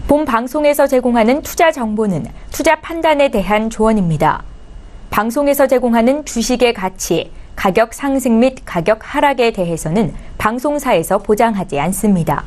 본 방송에서 제공하는 투자 정보는 투자 판단에 대한 조언입니다. 방송에서 제공하는 주식의 가치, 가격 상승 및 가격 하락에 대해서는 방송사에서 보장하지 않습니다.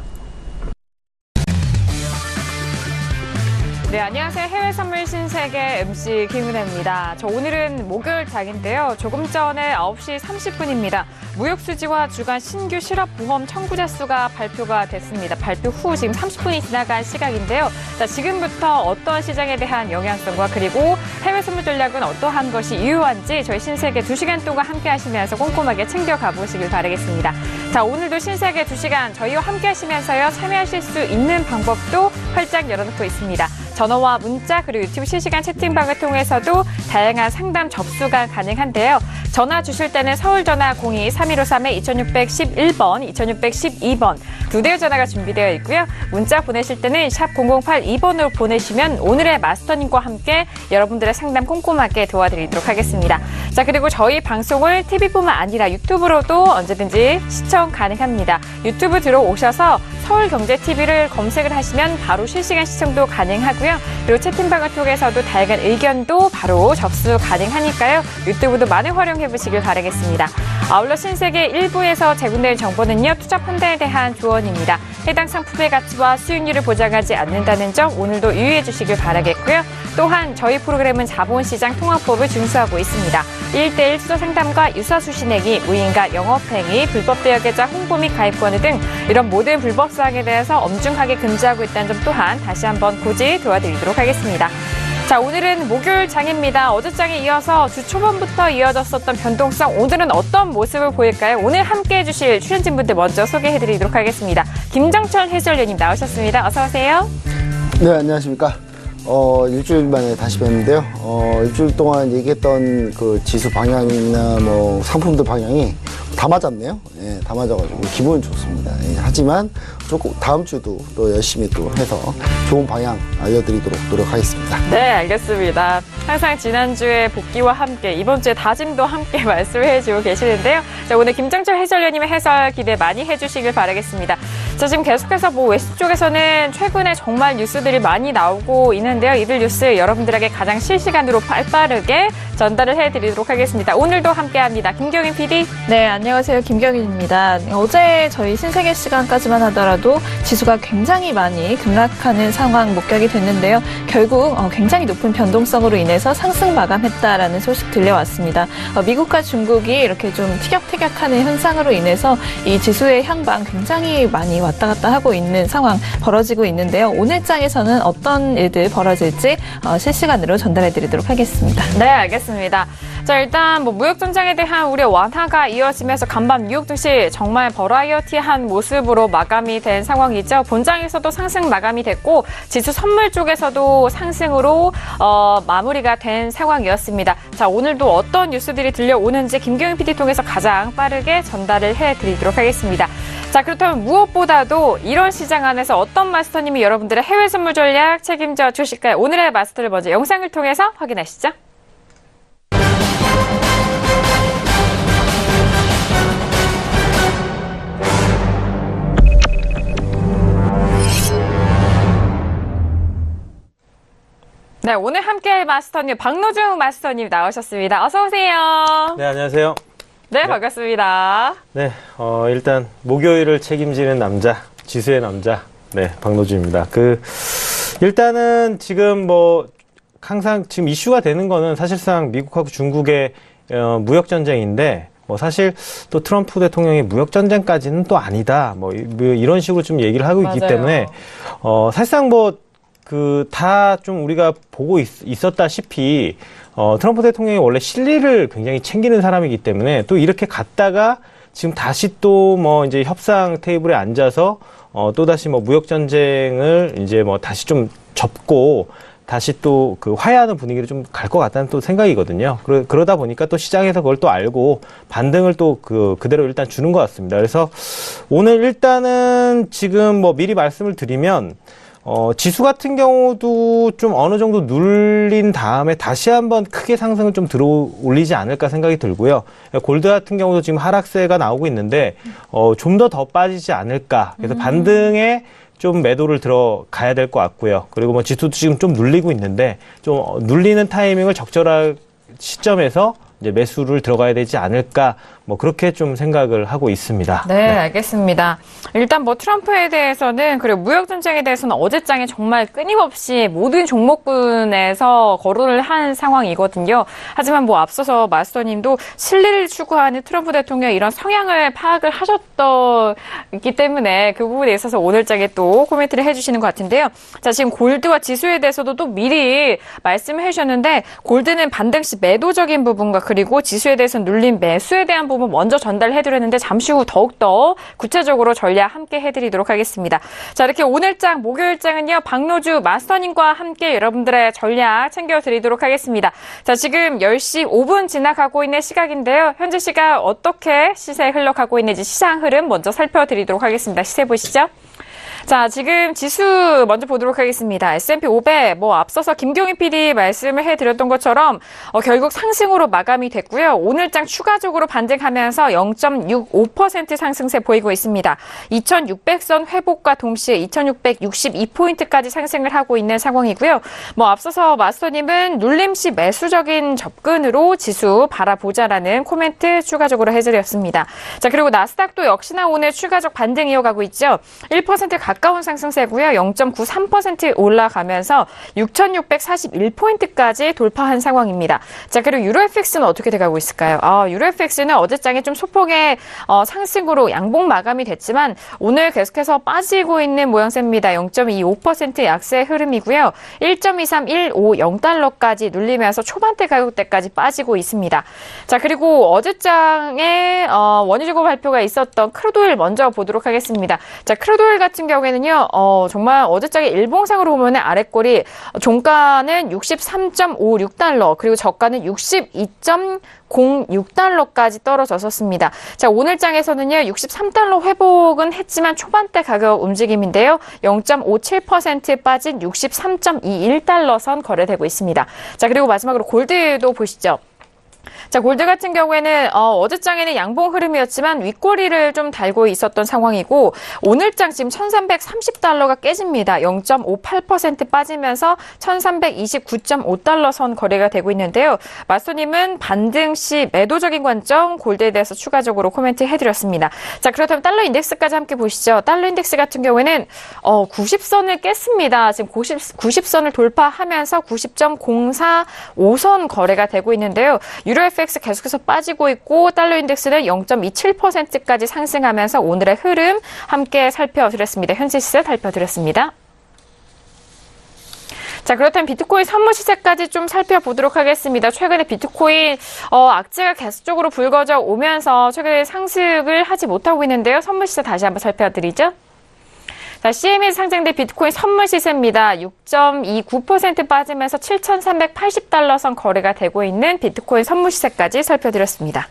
네, 안녕하세요. 해외 선물 신세계 MC 김은혜입니다. 오늘은 목요일장인데요. 조금 전에 9시 30분입니다. 무역수지와 주간 신규 실업보험 청구자 수가 발표가 됐습니다. 발표 후 지금 30분이 지나간 시각인데요. 자, 지금부터 어떤 시장에 대한 영향성과 그리고 해외 선물 전략은 어떠한 것이 유효한지 저희 신세계 2시간 동안 함께 하시면서 꼼꼼하게 챙겨가 보시길 바라겠습니다. 자, 오늘도 신세계 2시간 저희와 함께 하시면서요. 참여하실 수 있는 방법도 활짝 열어놓고 있습니다. 전화와 문자 그리고 유튜브 실시간 채팅방을 통해서도 다양한 상담 접수가 가능한데요. 전화 주실 때는 서울 전화 02-3153-2611번, 2612번 두 대의 전화가 준비되어 있고요. 문자 보내실 때는 샵 0082번으로 보내시면 오늘의 마스터님과 함께 여러분들의 상담 꼼꼼하게 도와드리도록 하겠습니다. 자, 그리고 저희 방송을 TV뿐만 아니라 유튜브로도 언제든지 시청 가능합니다. 유튜브 들어오셔서 서울경제TV를 검색을 하시면 바로 실시간 시청도 가능하고요. 그리고 채팅방을 통해서도 다양한 의견도 바로 접수 가능하니까요. 유튜브도 많이 활용해 보시길 바라겠습니다. 아울러 신세계 1부에서 제공되는 정보는요. 투자 판단에 대한 조언입니다. 해당 상품의 가치와 수익률을 보장하지 않는다는 점 오늘도 유의해 주시길 바라겠고요. 또한 저희 프로그램은 자본시장 통합법을 준수하고 있습니다. 1:1 투자 상담과 유사수시 내기, 무인가 영업행위, 불법 대여계좌 홍보 및 가입권을 등 이런 모든 불법 사항에 대해서 엄중하게 금지하고 있다는 점 또한 다시 한번 고지 도와드리도록 하겠습니다. 자, 오늘은 목요일 장입니다. 어제 장에 이어서 주 초반부터 이어졌었던 변동성, 오늘은 어떤 모습을 보일까요? 오늘 함께해 주실 출연진분들 먼저 소개해드리도록 하겠습니다. 김정철 해설위원님 나오셨습니다. 어서 오세요. 네, 안녕하십니까. 일주일 만에 다시 뵙는데요. 일주일 동안 얘기했던 그 지수 방향이나 뭐 상품들 방향이 다 맞았네요. 예, 다 맞아가지고 기분은 좋습니다. 예, 하지만 조금 다음 주도 또 열심히 또 해서 좋은 방향 알려드리도록 노력하겠습니다. 네, 알겠습니다. 항상 지난주에 복귀와 함께 이번 주에 다짐도 함께 말씀을 해주고 계시는데요. 자, 오늘 김정철 해설위원님의 해설 기대 많이 해주시길 바라겠습니다. 자, 지금 계속해서 웨스트 쪽에서는 최근에 정말 뉴스들이 많이 나오고 있는데요. 이들 뉴스 여러분들에게 가장 실시간으로 빠르게 전달을 해드리도록 하겠습니다. 오늘도 함께합니다. 김경인 PD. 네, 안녕하세요. 김경인입니다. 어제 저희 신세계 시간까지만 하더라도 지수가 굉장히 많이 급락하는 상황 목격이 됐는데요. 결국 굉장히 높은 변동성으로 인해서 상승 마감했다라는 소식 들려왔습니다. 미국과 중국이 이렇게 좀 티격태격하는 현상으로 인해서 이 지수의 향방 굉장히 많이 왔다 갔다 하고 있는 상황 벌어지고 있는데요. 오늘 장에서는 어떤 일들 벌어질지 실시간으로 전달해드리도록 하겠습니다. 네, 알겠습니다. 자, 일단 무역 전쟁에 대한 우려 완화가 이어지면서 간밤 뉴욕 증시 정말 버라이어티한 모습으로 마감이 된 상황이죠. 본장에서도 상승 마감이 됐고 지수 선물 쪽에서도 상승으로 마무리가 된 상황이었습니다. 자, 오늘도 어떤 뉴스들이 들려오는지 김경인 PD 통해서 가장 빠르게 전달을 해드리도록 하겠습니다. 자, 그렇다면 무엇보다도 이런 시장 안에서 어떤 마스터님이 여러분들의 해외 선물 전략 책임져 주실까요? 오늘의 마스터를 먼저 영상을 통해서 확인하시죠. 네, 오늘 함께할 마스터님 박노중 마스터님 나오셨습니다. 어서 오세요. 네, 안녕하세요. 네, 반갑습니다. 네, 일단 목요일을 책임지는 남자, 지수의 남자, 네, 박노중입니다. 일단은 지금 항상 지금 이슈가 되는 거는 사실상 미국하고 중국의 무역 전쟁인데, 사실 또 트럼프 대통령이 무역 전쟁까지는 또 아니다, 이런 식으로 좀 얘기를 하고 있기 맞아요. 때문에, 사실상 다 좀 우리가 보고 있었다시피, 트럼프 대통령이 원래 실리를 굉장히 챙기는 사람이기 때문에 또 이렇게 갔다가 지금 다시 또 이제 협상 테이블에 앉아서, 또다시 무역 전쟁을 이제 다시 좀 접고 다시 또 그 화해하는 분위기로 좀 갈 것 같다는 또 생각이거든요. 그러다 보니까 또 시장에서 그걸 또 알고 반등을 또 그대로 일단 주는 것 같습니다. 그래서 오늘 일단은 지금 뭐 미리 말씀을 드리면 지수 같은 경우도 좀 어느 정도 눌린 다음에 다시 한번 크게 상승을 좀 올리지 않을까 생각이 들고요. 골드 같은 경우도 지금 하락세가 나오고 있는데, 좀 더 빠지지 않을까. 그래서 반등에 좀 매도를 들어가야 될 것 같고요. 그리고 뭐 지수도 지금 좀 눌리고 있는데, 좀 눌리는 타이밍을 적절한 시점에서 이제 매수를 들어가야 되지 않을까, 뭐 그렇게 좀 생각을 하고 있습니다. 네, 알겠습니다. 일단 뭐 트럼프에 대해서는 그리고 무역 전쟁에 대해서는 어제장에 정말 끊임없이 모든 종목군에서 거론을 한 상황이거든요. 하지만 뭐 앞서서 마스터님도 실리를 추구하는 트럼프 대통령의 이런 성향을 파악을 하셨기 때문에 그 부분에 있어서 오늘장에 또 코멘트를 해주시는 것 같은데요. 자, 지금 골드와 지수에 대해서도 또 미리 말씀을 해주셨는데 골드는 반등 시 매도적인 부분과 그리고 지수에 대해서는 눌린 매수에 대한 부분 먼저 전달해드렸는데 잠시 후 더욱더 구체적으로 전략 함께 해드리도록 하겠습니다. 자, 이렇게 오늘장 목요일장은요 박노주 마스터님과 함께 여러분들의 전략 챙겨드리도록 하겠습니다. 자, 지금 10시 5분 지나가고 있는 시각인데요. 현재 시각 어떻게 시세 흘러가고 있는지 시장 흐름 먼저 살펴드리도록 하겠습니다. 시세 보시죠. 자, 지금 지수 먼저 보도록 하겠습니다. S&P 500, 뭐 앞서서 김경희 PD 말씀을 해드렸던 것처럼 결국 상승으로 마감이 됐고요. 오늘장 추가적으로 반등하면서 0.65% 상승세 보이고 있습니다. 2600선 회복과 동시에 2662포인트까지 상승을 하고 있는 상황이고요. 뭐 앞서서 마스터님은 눌림시 매수적인 접근으로 지수 바라보자라는 코멘트 추가적으로 해드렸습니다. 자, 그리고 나스닥도 역시나 오늘 추가적 반등 이어가고 있죠. 1% 가까운 상승세고요. 0.93% 올라가면서 6,641포인트까지 돌파한 상황입니다. 자, 그리고 유로FX는 어떻게 돼가고 있을까요? 유로FX는 어제장에 좀 소폭의 상승으로 양봉 마감이 됐지만 오늘 계속해서 빠지고 있는 모양새입니다. 0.25% 약세 흐름이고요. 1.23150달러까지 눌리면서 초반대 가격대까지 빠지고 있습니다. 자, 그리고 어제장에 원유재고 발표가 있었던 크루드오일 먼저 보도록 하겠습니다. 자, 크루드오일 같은 경우에는요, 정말 어제장에 일봉상으로 보면 아랫골이 종가는 63.56달러, 그리고 저가는 62.06달러까지 떨어졌었습니다. 자, 오늘장에서는요, 63달러 회복은 했지만 초반대 가격 움직임인데요, 0.57% 빠진 63.21달러 선 거래되고 있습니다. 자, 그리고 마지막으로 골드도 보시죠. 자, 골드 같은 경우에는 어제장에는 양봉 흐름이었지만 윗꼬리를 좀 달고 있었던 상황이고 오늘장 지금 1330달러가 깨집니다. 0.58% 빠지면서 1329.5달러 선 거래가 되고 있는데요. 마스터님은 반등 시 매도적인 관점 골드에 대해서 추가적으로 코멘트 해드렸습니다. 자, 그렇다면 달러 인덱스까지 함께 보시죠. 달러 인덱스 같은 경우에는 90선을 깼습니다. 지금 90선을 돌파하면서 90.045선 거래가 되고 있는데요. 유로FX 계속해서 빠지고 있고 달러 인덱스는 0.27%까지 상승하면서 오늘의 흐름 함께 살펴드렸습니다. 현재 시세 살펴드렸습니다. 자, 그렇다면 비트코인 선물 시세까지 좀 살펴보도록 하겠습니다. 최근에 비트코인 악재가 계속적으로 불거져 오면서 최근에 상승을 하지 못하고 있는데요. 선물 시세 다시 한번 살펴드리죠. 자, CME 상장된 비트코인 선물 시세입니다. 6.29% 빠지면서 7,380달러 선 거래가 되고 있는 비트코인 선물 시세까지 살펴드렸습니다.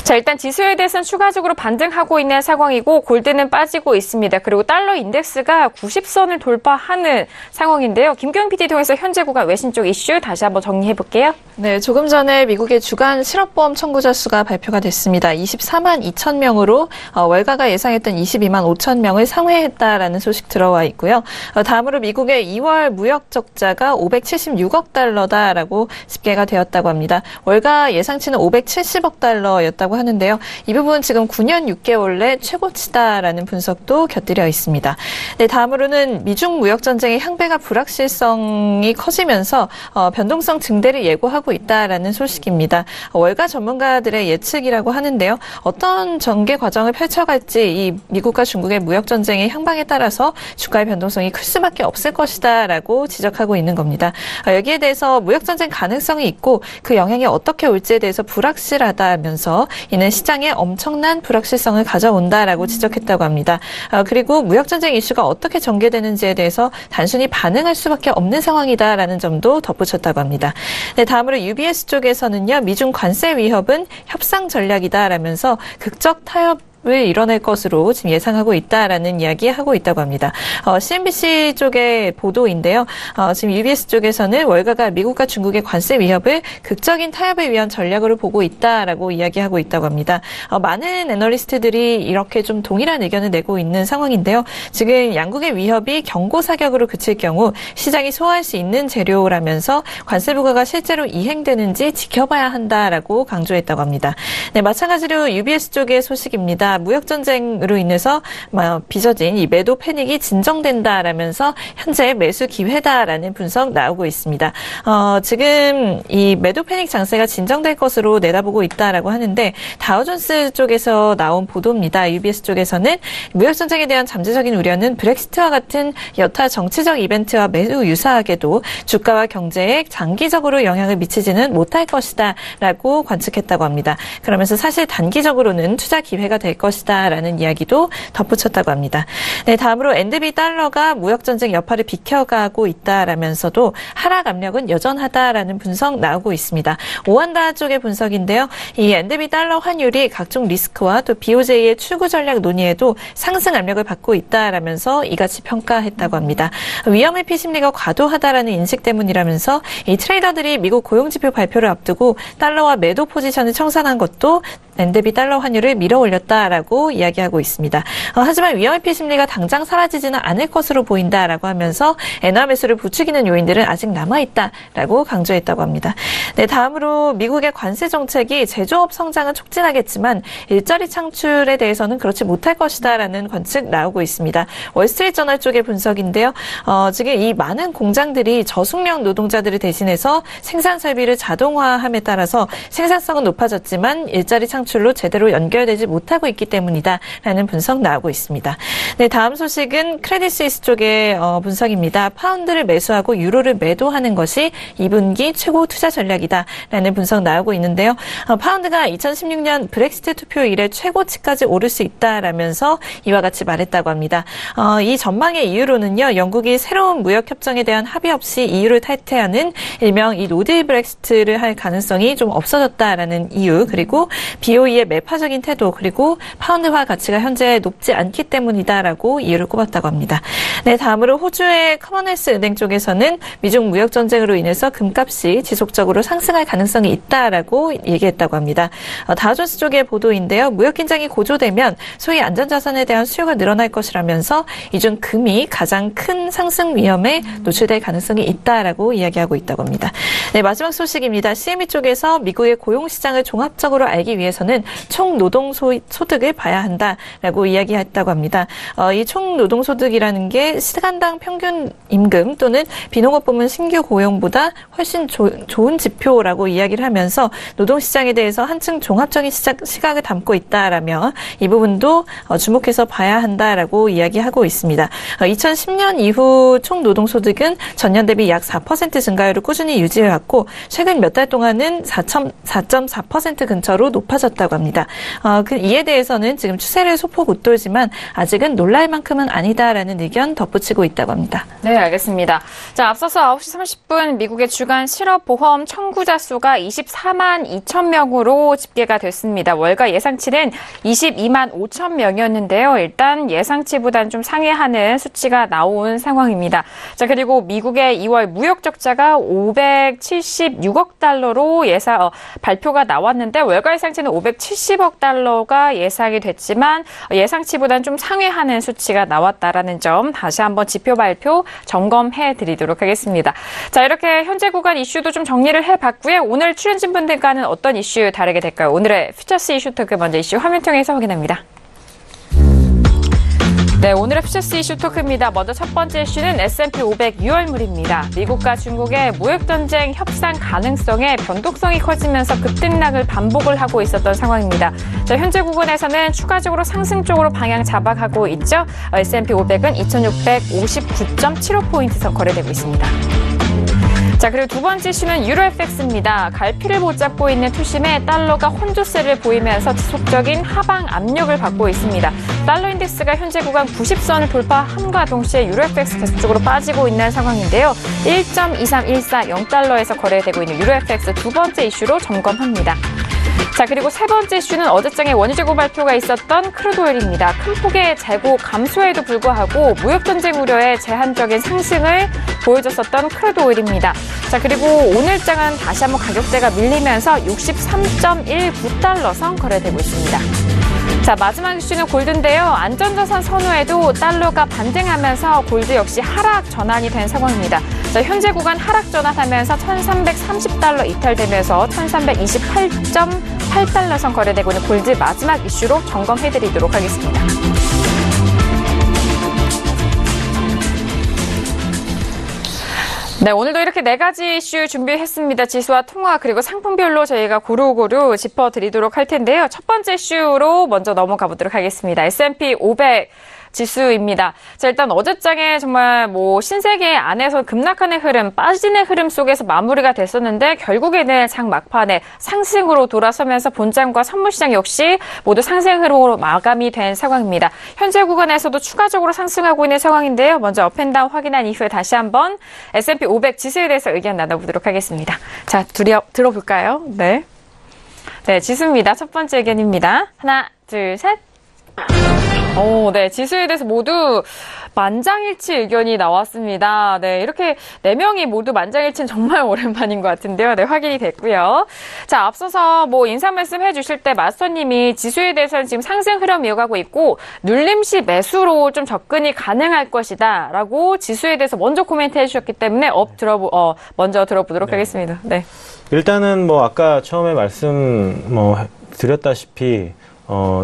자, 일단 지수에 대해서는 추가적으로 반등하고 있는 상황이고 골드는 빠지고 있습니다. 그리고 달러 인덱스가 90선을 돌파하는 상황인데요. 김경희 PD 통해서 현재 구간 외신 쪽 이슈 다시 한번 정리해볼게요. 네, 조금 전에 미국의 주간 실업보험 청구자 수가 발표가 됐습니다. 24만 2천 명으로 월가가 예상했던 22만 5천 명을 상회했다라는 소식 들어와 있고요. 다음으로 미국의 2월 무역 적자가 576억 달러다라고 집계가 되었다고 합니다. 월가 예상치는 570억 달러였다고 하는데요. 이 부분 지금 9년 6개월 내 최고치다라는 분석도 곁들여 있습니다. 네, 다음으로는 미중 무역 전쟁의 향배가 불확실성이 커지면서 변동성 증대를 예고하고 있다라는 소식입니다. 월가 전문가들의 예측이라고 하는데요. 어떤 전개 과정을 펼쳐갈지 이 미국과 중국의 무역 전쟁의 향방에 따라서 주가의 변동성이 클 수밖에 없을 것이다라고 지적하고 있는 겁니다. 여기에 대해서 무역 전쟁 가능성이 있고 그 영향이 어떻게 올지에 대해서 불확실하다면서 이는 시장에 엄청난 불확실성을 가져온다라고 지적했다고 합니다. 그리고 무역전쟁 이슈가 어떻게 전개되는지에 대해서 단순히 반응할 수밖에 없는 상황이다라는 점도 덧붙였다고 합니다. 네, 다음으로 UBS 쪽에서는요. 미중 관세 위협은 협상 전략이다라면서 극적 타협을 이뤄낼 것으로 지금 예상하고 있다라는 이야기하고 있다고 합니다. CNBC 쪽의 보도인데요. 지금 UBS 쪽에서는 월가가 미국과 중국의 관세 위협을 극적인 타협을 위한 전략으로 보고 있다라고 이야기하고 있다고 합니다. 많은 애널리스트들이 이렇게 좀 동일한 의견을 내고 있는 상황인데요. 지금 양국의 위협이 경고 사격으로 그칠 경우 시장이 소화할 수 있는 재료라면서 관세 부과가 실제로 이행되는지 지켜봐야 한다라고 강조했다고 합니다. 네, 마찬가지로 UBS 쪽의 소식입니다. 무역전쟁으로 인해서 빚어진 이 매도 패닉이 진정된다라면서 현재 매수 기회다라는 분석 나오고 있습니다. 지금 이 매도 패닉 장세가 진정될 것으로 내다보고 있다라고 하는데 다우존스 쪽에서 나온 보도입니다. UBS 쪽에서는 무역전쟁에 대한 잠재적인 우려는 브렉시트와 같은 여타 정치적 이벤트와 매우 유사하게도 주가와 경제에 장기적으로 영향을 미치지는 못할 것이다라고 관측했다고 합니다. 그러면서 사실 단기적으로는 투자 기회가 될 것이다라는 이야기도 덧붙였다고 합니다. 네, 다음으로 엔드비 달러가 무역전쟁 여파를 비켜가고 있다라면서도 하락 압력은 여전하다라는 분석 나오고 있습니다. 오한다 쪽의 분석인데요. 이 엔드비 달러 환율이 각종 리스크와 또 BOJ의 출구 전략 논의에도 상승 압력을 받고 있다라면서 이같이 평가했다고 합니다. 위험 회피 심리가 과도하다라는 인식 때문이라면서 이 트레이더들이 미국 고용지표 발표를 앞두고 달러와 매도 포지션을 청산한 것도 엔드비 달러 환율을 밀어 올렸다라고 이야기하고 있습니다. 하지만 위험회피 심리가 당장 사라지지는 않을 것으로 보인다라고 하면서 엔화 매수를 부추기는 요인들은 아직 남아있다라고 강조했다고 합니다. 네, 다음으로 미국의 관세 정책이 제조업 성장은 촉진하겠지만 일자리 창출에 대해서는 그렇지 못할 것이다라는 관측 나오고 있습니다. 월스트리트저널 쪽의 분석인데요. 지금 이 많은 공장들이 저숙련 노동자들을 대신해서 생산 설비를 자동화함에 따라서 생산성은 높아졌지만 일자리 창출로 제대로 연결되지 못하고 있기 때문이다라는 분석 나오고 있습니다. 네, 다음 소식은 크레딧 스위스 쪽의 분석입니다. 파운드를 매수하고 유로를 매도하는 것이 2분기 최고 투자 전략이다라는 분석 나오고 있는데요. 파운드가 2016년 브렉시트 투표 이래 최고치까지 오를 수 있다라면서 이와 같이 말했다고 합니다. 이 전망의 이유로는요. 영국이 새로운 무역 협정에 대한 합의 없이 EU를 탈퇴하는 일명 이 노딜 브렉시트를 할 가능성이 좀 없어졌다라는 이유, 그리고 BOE의 매파적인 태도, 그리고 파운드화 가치가 현재 높지 않기 때문이다라고 이유를 꼽았다고 합니다. 네, 다음으로 호주의 커먼웰스 은행 쪽에서는 미중 무역 전쟁으로 인해서 금값이 지속적으로 상승할 가능성이 있다라고 얘기했다고 합니다. 다우존스 쪽의 보도인데요. 무역 긴장이 고조되면 소위 안전자산에 대한 수요가 늘어날 것이라면서 이 중 금이 가장 큰 상승 위험에 노출될 가능성이 있다라고 이야기하고 있다고 합니다. 네, 마지막 소식입니다. CME 쪽에서 미국의 고용시장을 종합적으로 알기 위해서는 총 노동소득을 봐야 한다라고 이야기했다고 합니다. 이 총 노동소득이라는 게 시간당 평균 임금 또는 비농업 부문 신규 고용보다 훨씬 좋은 지표라고 이야기를 하면서 노동시장에 대해서 한층 종합적인 시각을 담고 있다라며 이 부분도 주목해서 봐야 한다라고 이야기하고 있습니다. 2010년 이후 총 노동소득은 전년 대비 약 4% 증가율을 꾸준히 유지해왔고 최근 몇 달 동안은 4.4% 근처로 높아졌다고 합니다. 이에 대해서는 지금 추세를 소폭 웃돌지만 아직은 놀랄 만큼은 아니다라는 의견 덧붙이고 있다고 합니다. 네, 알겠습니다. 자, 앞서서 9시 30분 미국의 주간 실업보험 청구자 수가 24만 2천 명으로 집계가 됐습니다. 월가 예상치는 22만 5천 명이었는데요. 일단 예상치보다는 좀 상회하는 수치가 나온 상황입니다. 자, 그리고 미국의 2월 무역 적자가 576억 달러로 발표가 나왔는데 월가 예상치는 570억 달러가 예상이 됐지만 예상치보다는 좀 상회하는 수치가 나왔다라는 점 다시 한번 지표 발표 점검해 드리도록 하겠습니다. 자, 이렇게 현재 구간 이슈도 좀 정리를 해봤고요. 오늘 출연진 분들과는 어떤 이슈 다루게 될까요? 오늘의 퓨처스 이슈 토크 먼저 이슈 화면 통해서 확인합니다. 네, 오늘의 퓨처스 이슈 토크입니다. 먼저 첫 번째 이슈는 S&P 500 6월물입니다. 미국과 중국의 무역전쟁 협상 가능성에 변동성이 커지면서 급등락을 반복을 하고 있었던 상황입니다. 자, 현재 구간에서는 추가적으로 상승 쪽으로 방향 잡아가고 있죠. S&P 500은 2659.75포인트에서 거래되고 있습니다. 자, 그리고 두 번째 이슈는 유로 FX입니다. 갈피를 못 잡고 있는 투심에 달러가 혼조세를 보이면서 지속적인 하방 압력을 받고 있습니다. 달러 인덱스가 현재 구간 90선을 돌파함과 동시에 유로 FX 계속적으로 빠지고 있는 상황인데요. 1.2314 0달러에서 거래되고 있는 유로 FX 두 번째 이슈로 점검합니다. 자, 그리고 세 번째 이슈는 어제장에 원유 재고 발표가 있었던 크루드 오일입니다. 큰 폭의 재고 감소에도 불구하고 무역전쟁 우려에 제한적인 상승을 보여줬었던 크루드 오일입니다. 자, 그리고 오늘장은 다시 한번 가격대가 밀리면서 63.19달러 선 거래되고 있습니다. 자, 마지막 이슈는 골드인데요. 안전자산 선호에도 달러가 반등하면서 골드 역시 하락 전환이 된 상황입니다. 자, 현재 구간 하락 전환하면서 1330달러 이탈되면서 1328.8달러 선 거래되고 있는 골드 마지막 이슈로 점검해드리도록 하겠습니다. 네, 오늘도 이렇게 네 가지 이슈 준비했습니다. 지수와 통화 그리고 상품별로 저희가 고루고루 짚어드리도록 할 텐데요. 첫 번째 이슈로 먼저 넘어가 보도록 하겠습니다. S&P 500 지수입니다. 자, 일단 어제장에 정말 신세계 안에서 급락하는 흐름, 빠지는 흐름 속에서 마무리가 됐었는데 결국에는 장 막판에 상승으로 돌아서면서 본장과 선물시장 역시 모두 상승 흐름으로 마감이 된 상황입니다. 현재 구간에서도 추가적으로 상승하고 있는 상황인데요. 먼저 업앤다운 확인한 이후에 다시 한번 S&P 500 지수에 대해서 의견 나눠보도록 하겠습니다. 자, 들어볼까요? 네. 네, 지수입니다. 첫 번째 의견입니다. 하나, 둘, 셋. 네, 지수에 대해서 모두 만장일치 의견이 나왔습니다. 네, 이렇게 4명이 모두 만장일치는 정말 오랜만인 것 같은데요. 네, 확인이 됐고요. 자, 앞서서 인사 말씀 해주실 때 마스터님이 지수에 대해서는 지금 상승 흐름 이어가고 있고 눌림시 매수로 좀 접근이 가능할 것이다 라고 지수에 대해서 먼저 코멘트 해주셨기 때문에 먼저 들어보도록 하겠습니다. 네. 일단은 아까 처음에 말씀 드렸다시피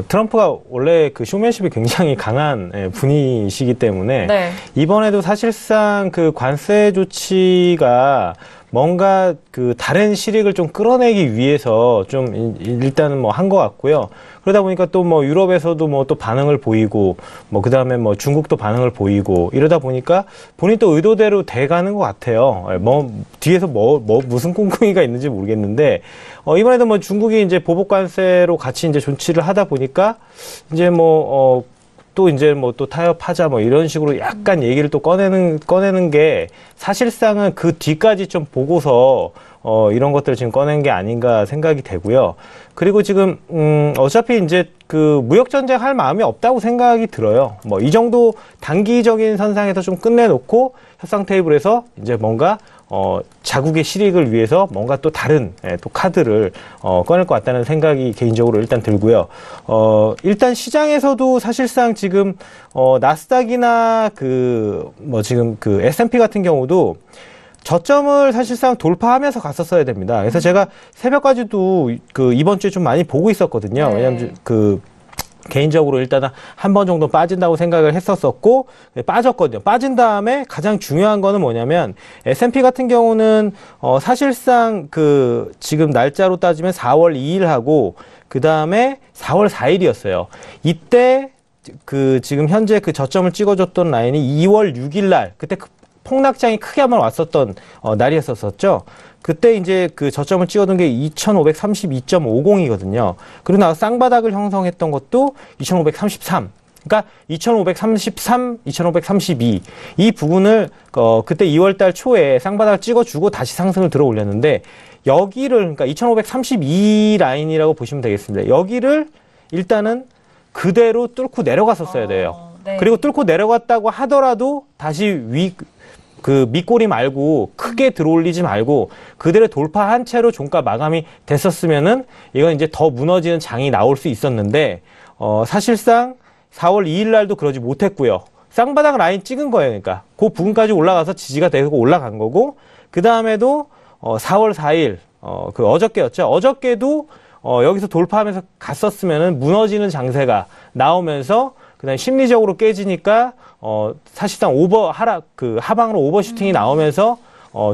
트럼프가 원래 그 쇼맨십이 굉장히 강한 분이시기 때문에 네. 이번에도 사실상 그 관세 조치가 뭔가 그 다른 실익을 좀 끌어내기 위해서 좀 일단은 한 것 같고요. 그러다 보니까 또 유럽에서도 또 반응을 보이고 그다음에 중국도 반응을 보이고 이러다 보니까 본인 또 의도대로 돼가는 것 같아요. 뒤에서 무슨 꿍꿍이가 있는지 모르겠는데 이번에도 중국이 이제 보복 관세로 같이 이제 조치를 하다 보니까 이제 또 이제 또 타협하자 이런 식으로 약간 얘기를 또 꺼내는 게 사실상은 그 뒤까지 좀 보고서 이런 것들을 지금 꺼낸 게 아닌가 생각이 되고요. 그리고 지금 어차피 이제 그 무역 전쟁 할 마음이 없다고 생각이 들어요. 이 정도 단기적인 선상에서 좀 끝내놓고 협상 테이블에서 이제 뭔가 자국의 실익을 위해서 뭔가 또 다른 또 카드를 꺼낼 것 같다는 생각이 개인적으로 일단 들고요. 일단 시장에서도 사실상 지금 나스닥이나 지금 그 S&P 같은 경우도 저점을 사실상 돌파하면서 갔었어야 됩니다. 그래서 제가 새벽까지도 이번 주에 좀 많이 보고 있었거든요. 네. 왜냐면 개인적으로 일단 한 번 정도 빠진다고 생각을 했었었고 빠졌거든요. 빠진 다음에 가장 중요한 거는 뭐냐면 S&P 같은 경우는 사실상 지금 날짜로 따지면 4월 2일하고 그 다음에 4월 4일이었어요. 이때 지금 현재 그 저점을 찍어줬던 라인이 2월 6일 날 그때 폭락장이 크게 한번 왔었던 날이었었죠. 그때 이제 그 저점을 찍어둔 게 2532.50이거든요. 그리고 나서 쌍바닥을 형성했던 것도 2533. 그러니까 2533, 2532. 이 부분을 그때 2월달 초에 쌍바닥을 찍어주고 다시 상승을 들어 올렸는데 여기를 그러니까 2532 라인이라고 보시면 되겠습니다. 여기를 일단은 그대로 뚫고 내려갔었어야 돼요. 네. 그리고 뚫고 내려갔다고 하더라도 다시 밑꼬리 말고 크게 들어올리지 말고 그대로 돌파한 채로 종가 마감이 됐었으면은 이건 이제 더 무너지는 장이 나올 수 있었는데 사실상 4월 2일 날도 그러지 못했고요. 쌍바닥 라인 찍은 거예요. 그러니까 그 부분까지 올라가서 지지가 되고 올라간 거고 그 다음에도 4월 4일 어저께였죠. 어저께도 여기서 돌파하면서 갔었으면은 무너지는 장세가 나오면서 그다음에 심리적으로 깨지니까 사실상 하방으로 오버슈팅이 나오면서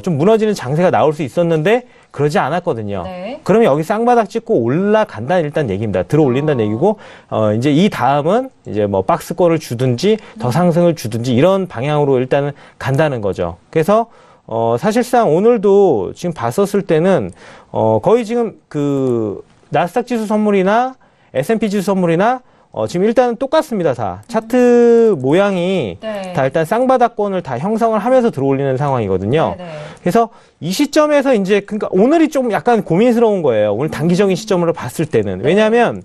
좀 무너지는 장세가 나올 수 있었는데 그러지 않았거든요. 네. 그러면 여기 쌍바닥 찍고 올라간다는 일단 얘기입니다. 들어 올린다는 얘기고 이제 이 다음은 이제 박스권을 주든지 더 상승을 주든지 이런 방향으로 일단은 간다는 거죠. 그래서 사실상 오늘도 지금 봤었을 때는 거의 지금 그 나스닥 지수 선물이나 S&P 지수 선물이나 지금 일단은 똑같습니다. 다 차트 모양이 네. 다 일단 쌍바닥권을 다 형성을 하면서 들어올리는 상황이거든요. 네네. 그래서 이 시점에서 이제 그러니까 오늘이 좀 약간 고민스러운 거예요. 오늘 단기적인 시점으로 봤을 때는. 왜냐하면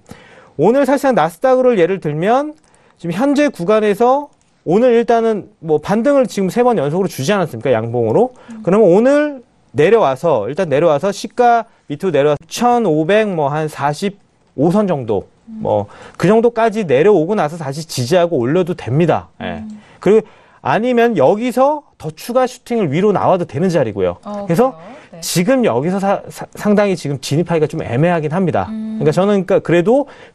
오늘 사실상 나스닥을 예를 들면 지금 현재 구간에서 오늘 일단은 뭐 반등을 지금 3번 연속으로 주지 않았습니까? 양봉으로. 그러면 오늘 내려와서 일단 내려와서 시가 밑으로 내려와서 1,500 뭐 한 45선 정도 뭐 그 정도까지 내려오고 나서 다시 지지하고 올려도 됩니다. 예. 그리고 아니면 여기서 더 추가 슈팅을 위로 나와도 되는 자리고요. 그래서 네. 지금 여기서 상당히 지금 진입하기가 좀 애매하긴 합니다. 그러니까 저는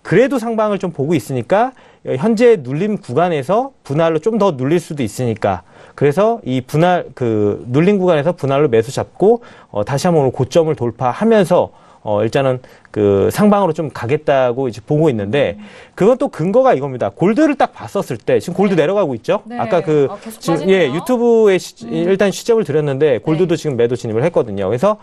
그래도 상방을 좀 보고 있으니까 현재 눌림 구간에서 분할로 좀 더 눌릴 수도 있으니까 그래서 이 분할 눌림 구간에서 분할로 매수 잡고 다시 한번 오늘 고점을 돌파하면서 일단은 그 상방으로 좀 가겠다고 이제 보고 있는데 그건 또 근거가 이겁니다. 골드를 딱 봤었을 때 지금 골드 내려가고 있죠. 네. 아까 계속 지금 빠지네요. 유튜브에 일단 시점을 드렸는데 골드도 지금 매도 진입을 했거든요. 그래서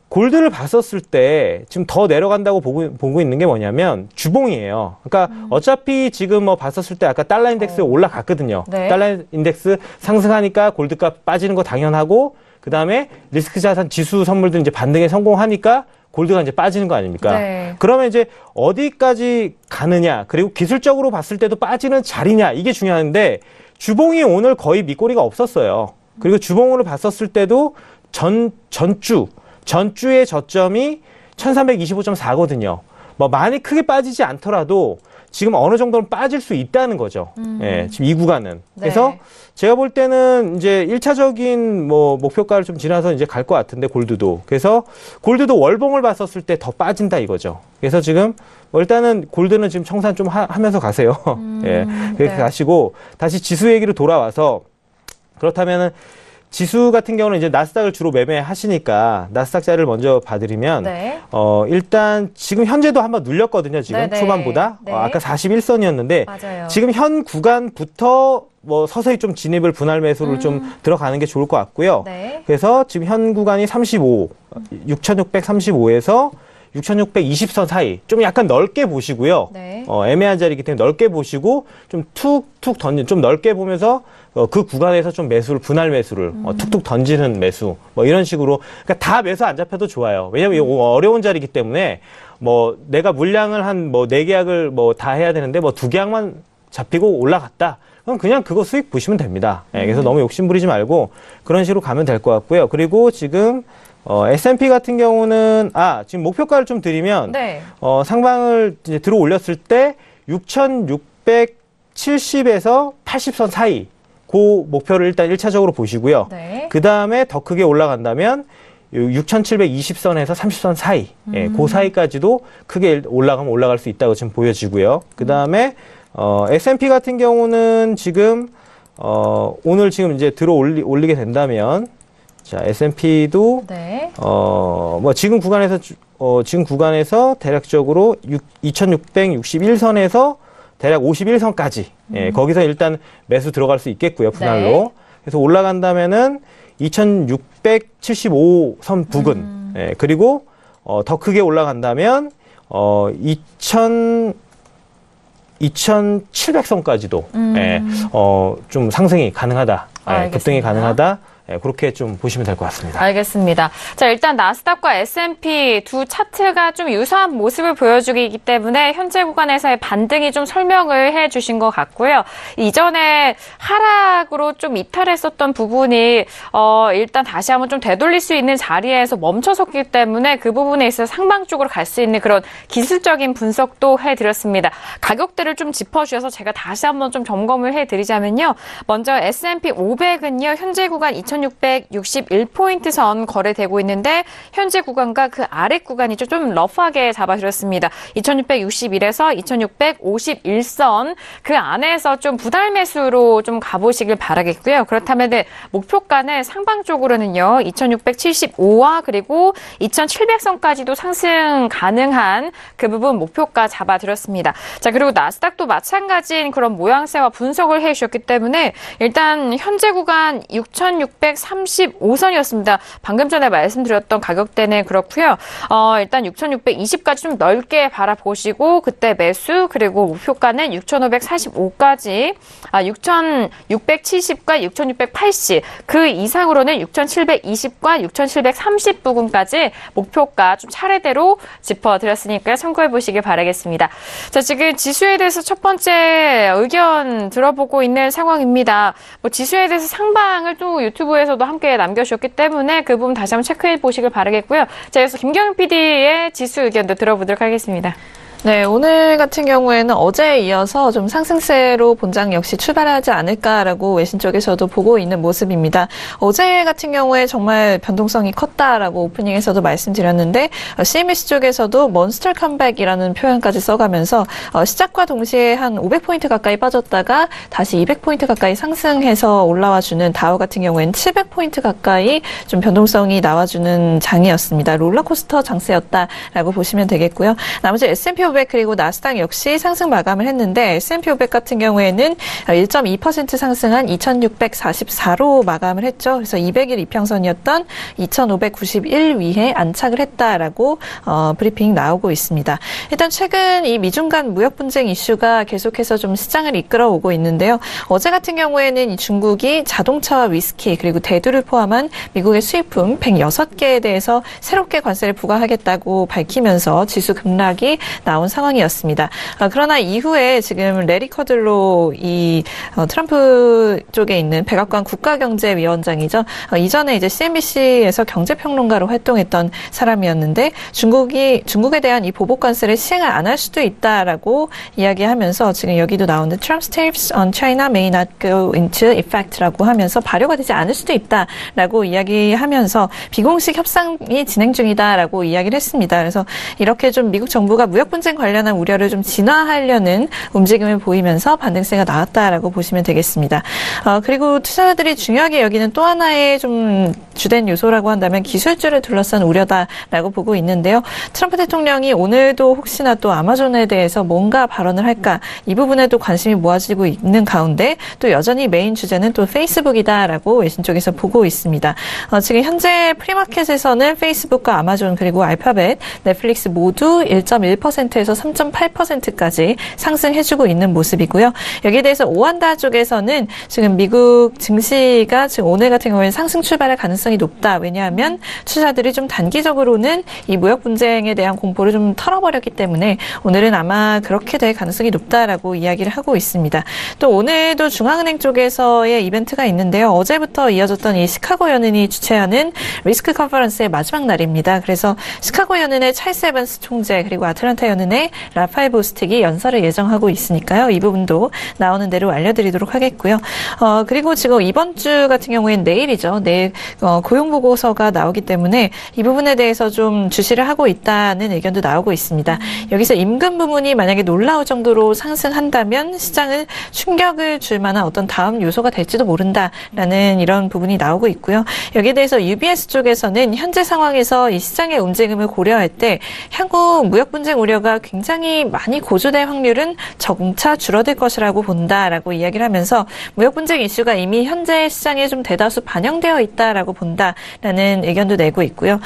골드를 봤었을 때 지금 더 내려간다고 보고 있는 게 뭐냐면 주봉이에요. 그러니까 어차피 지금 뭐 봤었을 때 아까 달러 인덱스 올라갔거든요. 네. 달러 인덱스 상승하니까 골드값 빠지는 거 당연하고 그 다음에 리스크 자산 지수 선물도 이제 반등에 성공하니까 골드가 이제 빠지는 거 아닙니까? 네. 그러면 이제 어디까지 가느냐, 그리고 기술적으로 봤을 때도 빠지는 자리냐, 이게 중요한데, 주봉이 오늘 거의 밑꼬리가 없었어요. 그리고 주봉으로 봤었을 때도 전주의 저점이 1325.4거든요. 뭐 많이 크게 빠지지 않더라도 지금 어느 정도는 빠질 수 있다는 거죠. 예, 지금 이 구간은. 네. 그래서 제가 볼 때는 이제 1차적인 뭐 목표가를 좀 지나서 이제 갈 것 같은데 골드도. 그래서 골드도 월봉을 봤었을 때 더 빠진다 이거죠. 그래서 지금 뭐 일단은 골드는 지금 청산 좀 하면서 가세요. 예, 그렇게 네. 가시고 다시 지수 얘기로 돌아와서 그렇다면은 지수 같은 경우는 이제 나스닥을 주로 매매하시니까 나스닥 자리를 먼저 봐드리면 네. 일단 지금 현재도 한번 눌렸거든요. 지금 네네. 초반보다 네. 아까 41선이었는데 맞아요. 지금 현 구간부터 뭐 서서히 좀 진입을 분할 매수를 좀 들어가는 게 좋을 것 같고요. 네. 그래서 지금 현 구간이 6635에서 6620선 사이 좀 약간 넓게 보시고요. 네. 애매한 자리이기 때문에 넓게 보시고 좀 툭툭 좀 넓게 보면서 그 구간에서 좀 매수를 분할 매수를 툭툭 던지는 매수 뭐 이런 식으로 그러니까 다 매수 안 잡혀도 좋아요. 왜냐면 이거 어려운 자리이기 때문에 뭐 내가 물량을 한 뭐 4계약을 뭐 다 해야 되는데 뭐 2계약만 잡히고 올라갔다. 그럼 그냥 그거 수익 보시면 됩니다. 예, 그래서 너무 욕심 부리지 말고 그런 식으로 가면 될 것 같고요. 그리고 지금 S&P 같은 경우는 지금 목표가를 좀 드리면 네. 상방을 이제 들어 올렸을 때 6,670에서 80선 사이 그 목표를 일단 1차적으로 보시고요. 네. 그 다음에 더 크게 올라간다면 6,720선에서 30선 사이, 예, 그 사이까지도 크게 올라가면 올라갈 수 있다고 지금 보여지고요. 그 다음에 S&P 같은 경우는 지금 오늘 지금 이제 들어 올리게 된다면 자, S&P도 네. 뭐 지금 구간에서 대략적으로 2,661선에서 대략 51선까지 예, 거기서 일단 매수 들어갈 수 있겠고요. 분할로. 네. 그래서 올라간다면은 2,675선 부근. 예, 그리고 더 크게 올라간다면 2,700선까지도 예, 좀 상승이 가능하다. 예, 급등이 알겠습니다. 가능하다. 예, 그렇게 좀 보시면 될 것 같습니다. 알겠습니다. 자, 일단 나스닥과 S&P 두 차트가 좀 유사한 모습을 보여주기 때문에 현재 구간에서의 반등이 좀 설명을 해 주신 것 같고요. 이전에 하락으로 좀 이탈했었던 부분이 일단 다시 한번 좀 되돌릴 수 있는 자리에서 멈춰섰기 때문에 그 부분에 있어서 상방 쪽으로 갈 수 있는 그런 기술적인 분석도 해드렸습니다. 가격대를 좀 짚어주셔서 제가 다시 한번 좀 점검을 해드리자면요. 먼저 S&P 500은요. 현재 구간 2,661포인트 선 거래되고 있는데 현재 구간과 그 아래 구간이 좀 러프하게 잡아드렸습니다. 2,661에서 2,651선 그 안에서 좀 부달 매수로 좀 가보시길 바라겠고요. 그렇다면 목표가는 상방 쪽으로는요. 2,675와 그리고 2,700선까지도 상승 가능한 그 부분 목표가 잡아드렸습니다. 자, 그리고 나스닥도 마찬가지인 그런 모양새와 분석을 해주셨기 때문에 일단 현재 구간 6,600 6,635선이었습니다. 방금 전에 말씀드렸던 가격대는 그렇고요. 일단 6,620까지 좀 넓게 바라보시고 그때 매수, 그리고 목표가는 6,545까지, 6,670과 6,680, 그 이상으로는 6,720과 6,730 부근까지 목표가 좀 차례대로 짚어드렸으니까 참고해 보시길 바라겠습니다. 자, 지금 지수에 대해서 첫 번째 의견 들어보고 있는 상황입니다. 지수에 대해서 상방을 또 유튜브에서도 함께 남겨주셨기 때문에 그 부분 다시 한번 체크해 보시길 바라겠고요. 자, 그래서 김경윤 PD의 지수 의견도 들어보도록 하겠습니다. 네, 오늘 같은 경우에는 어제에 이어서 좀 상승세로 본장 역시 출발하지 않을까라고 외신 쪽에서도 보고 있는 모습입니다. 어제 같은 경우에 정말 변동성이 컸다라고 오프닝에서도 말씀드렸는데 CNBC 쪽에서도 몬스터 컴백이라는 표현까지 써가면서 시작과 동시에 한 500포인트 가까이 빠졌다가 다시 200포인트 가까이 상승해서 올라와주는 다우 같은 경우에는 700포인트 가까이 좀 변동성이 나와주는 장이었습니다. 롤러코스터 장세였다라고 보시면 되겠고요. 나머지 S&P 500 그리고 나스닥 역시 상승 마감을 했는데 S&P 500 같은 경우에는 1.2% 상승한 2,644로 마감을 했죠. 그래서 200일 이평선이었던 2,591위에 안착을 했다라고 브리핑 나오고 있습니다. 일단 최근 이 미중 간 무역 분쟁 이슈가 계속해서 좀 시장을 이끌어오고 있는데요. 어제 같은 경우에는 이 중국이 자동차와 위스키 그리고 대두를 포함한 미국의 수입품 106개에 대해서 새롭게 관세를 부과하겠다고 밝히면서 지수 급락이 나온 상황이었습니다. 그러나 이후에 지금 레리 커들로 이 트럼프 쪽에 있는 백악관 국가경제위원장이죠. 이전에 이제 CNBC에서 경제평론가로 활동했던 사람이었는데 중국에 대한 이 보복 관세를 시행을 안 할 수도 있다라고 이야기하면서 지금 여기도 나오는 Trump's tariffs on China may not go into effect라고 하면서 발효가 되지 않을 수도 있다라고 이야기하면서 비공식 협상이 진행 중이다라고 이야기를 했습니다. 그래서 이렇게 좀 미국 정부가 무역 분쟁 관련한 우려를 좀 진화하려는 움직임을 보이면서 반등세가 나왔다라고 보시면 되겠습니다. 그리고 투자자들이 중요하게 여기는 또 하나의 좀 주된 요소라고 한다면 기술주를 둘러싼 우려다라고 보고 있는데요. 트럼프 대통령이 오늘도 혹시나 또 아마존에 대해서 뭔가 발언을 할까 이 부분에도 관심이 모아지고 있는 가운데 또 여전히 메인 주제는 또 페이스북이다라고 외신 쪽에서 보고 있습니다. 지금 현재 프리마켓에서는 페이스북과 아마존 그리고 알파벳, 넷플릭스 모두 1.1%에서 3.8%까지 상승해주고 있는 모습이고요. 여기에 대해서 오한다 쪽에서는 지금 미국 증시가 지금 오늘 같은 경우에는 상승 출발할 가능성이 높다. 왜냐하면 투자자들이 좀 단기적으로는 이 무역 분쟁에 대한 공포를 좀 털어버렸기 때문에 오늘은 아마 그렇게 될 가능성이 높다라고 이야기를 하고 있습니다. 또 오늘도 중앙은행 쪽에서의 이벤트가 있는데요. 어제부터 이어졌던 이 시카고 연은이 주최하는 리스크 컨퍼런스의 마지막 날입니다. 그래서 시카고 연은의 찰스 에반스 총재 그리고 아틀란타 연은의 라파엘 보스틱이 연설을 예정하고 있으니까요. 이 부분도 나오는 대로 알려드리도록 하겠고요. 그리고 지금 이번 주 같은 경우에는 내일이죠. 내일 고용보고서가 나오기 때문에 이 부분에 대해서 좀 주시를 하고 있다는 의견도 나오고 있습니다. 여기서 임금 부분이 만약에 놀라울 정도로 상승한다면 시장을 충격을 줄 만한 어떤 다음 요소가 될지도 모른다라는 이런 부분이 나오고 있고요. 여기에 대해서 UBS 쪽에서는 현재 상황에서 이 시장의 움직임을 고려할 때 향후 무역 분쟁 우려가 굉장히 많이 고조될 확률은 저공차 줄어들 것이라고 본다라고 이야기를 하면서 무역 분쟁 이슈가 이미 현재 시장에 좀 대다수 반영되어 있다라고 본다라는 의견도 내고 있고요.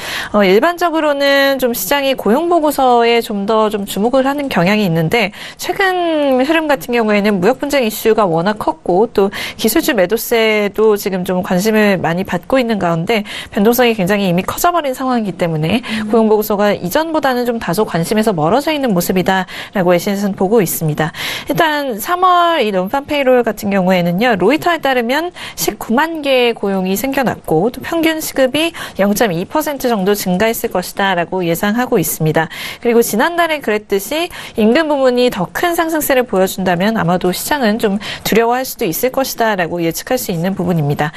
일반적으로는 좀 시장이 고용 보고서에 좀 더 좀 주목을 하는 경향이 있는데 최근 흐름 같은 경우에는 무역 분쟁 이슈가 워낙 컸고 또 기술주 매도세도 지금 좀 관심을 많이 받고 있는 가운데 변동성이 굉장히 이미 커져버린 상황이기 때문에 고용 보고서가 이전보다는 좀 다소 관심에서 멀어져 있는 모습이다라고 외신에서는 보고 있습니다. 일단 3월 이 논판 페이롤 같은 경우에는요. 로이터에 따르면 19만 개의 고용이 생겨났고 또 평균 시급이 0.2% 정도 증가했을 것이다라고 예상하고 있습니다. 그리고 지난달에 그랬듯이 임금 부분이 더 큰 상승세를 보여준다면 아마도 시장은 좀 두려워할 수도 있을 것이다라고 예측할 수 있는 부분입니다.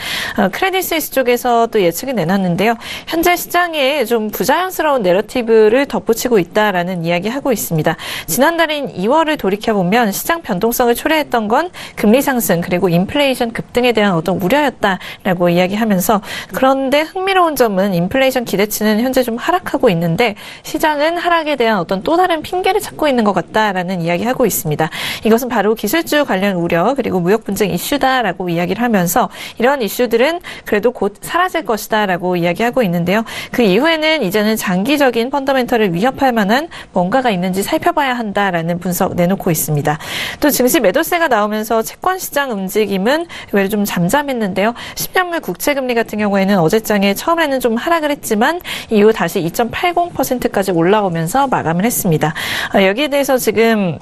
크레딧 스위스 쪽에서 또 예측을 내놨는데요. 현재 시장에 좀 부자연스러운 내러티브를 덧붙이고 있다라는 이야기하고 있습니다. 지난달인 2월을 돌이켜보면 시장 변동성을 초래했던 건 금리 상승 그리고 인플레이션 급등에 대한 어떤 우려였다라고 이야기하면서 그런데 흥미로운 점은 인플레이션 기대치는 현재 좀 하락하고 있는데 시장은 하락에 대한 어떤 또 다른 핑계를 찾고 있는 것 같다라는 이야기하고 있습니다. 이것은 바로 기술주 관련 우려 그리고 무역 분쟁 이슈다라고 이야기를 하면서 이러한 이슈들은 그래도 곧 사라질 것이다라고 이야기하고 있는데요. 그 이후에는 이제는 장기적인 펀더멘털을 위협할 만한 뭔가가 있는지 살펴봐야 한다라는 분석 내놓고 있습니다. 또 증시 매도세가 나오면서 채권 시장 움직임은 외로 좀 잠잠했는데요. 10년물 국채금리 같은 경우에는 어제장에 처음에는 좀 하락을 했지만 이후 다시 2.80%까지 올라오면서 마감을 했습니다. 여기에 대해서 지금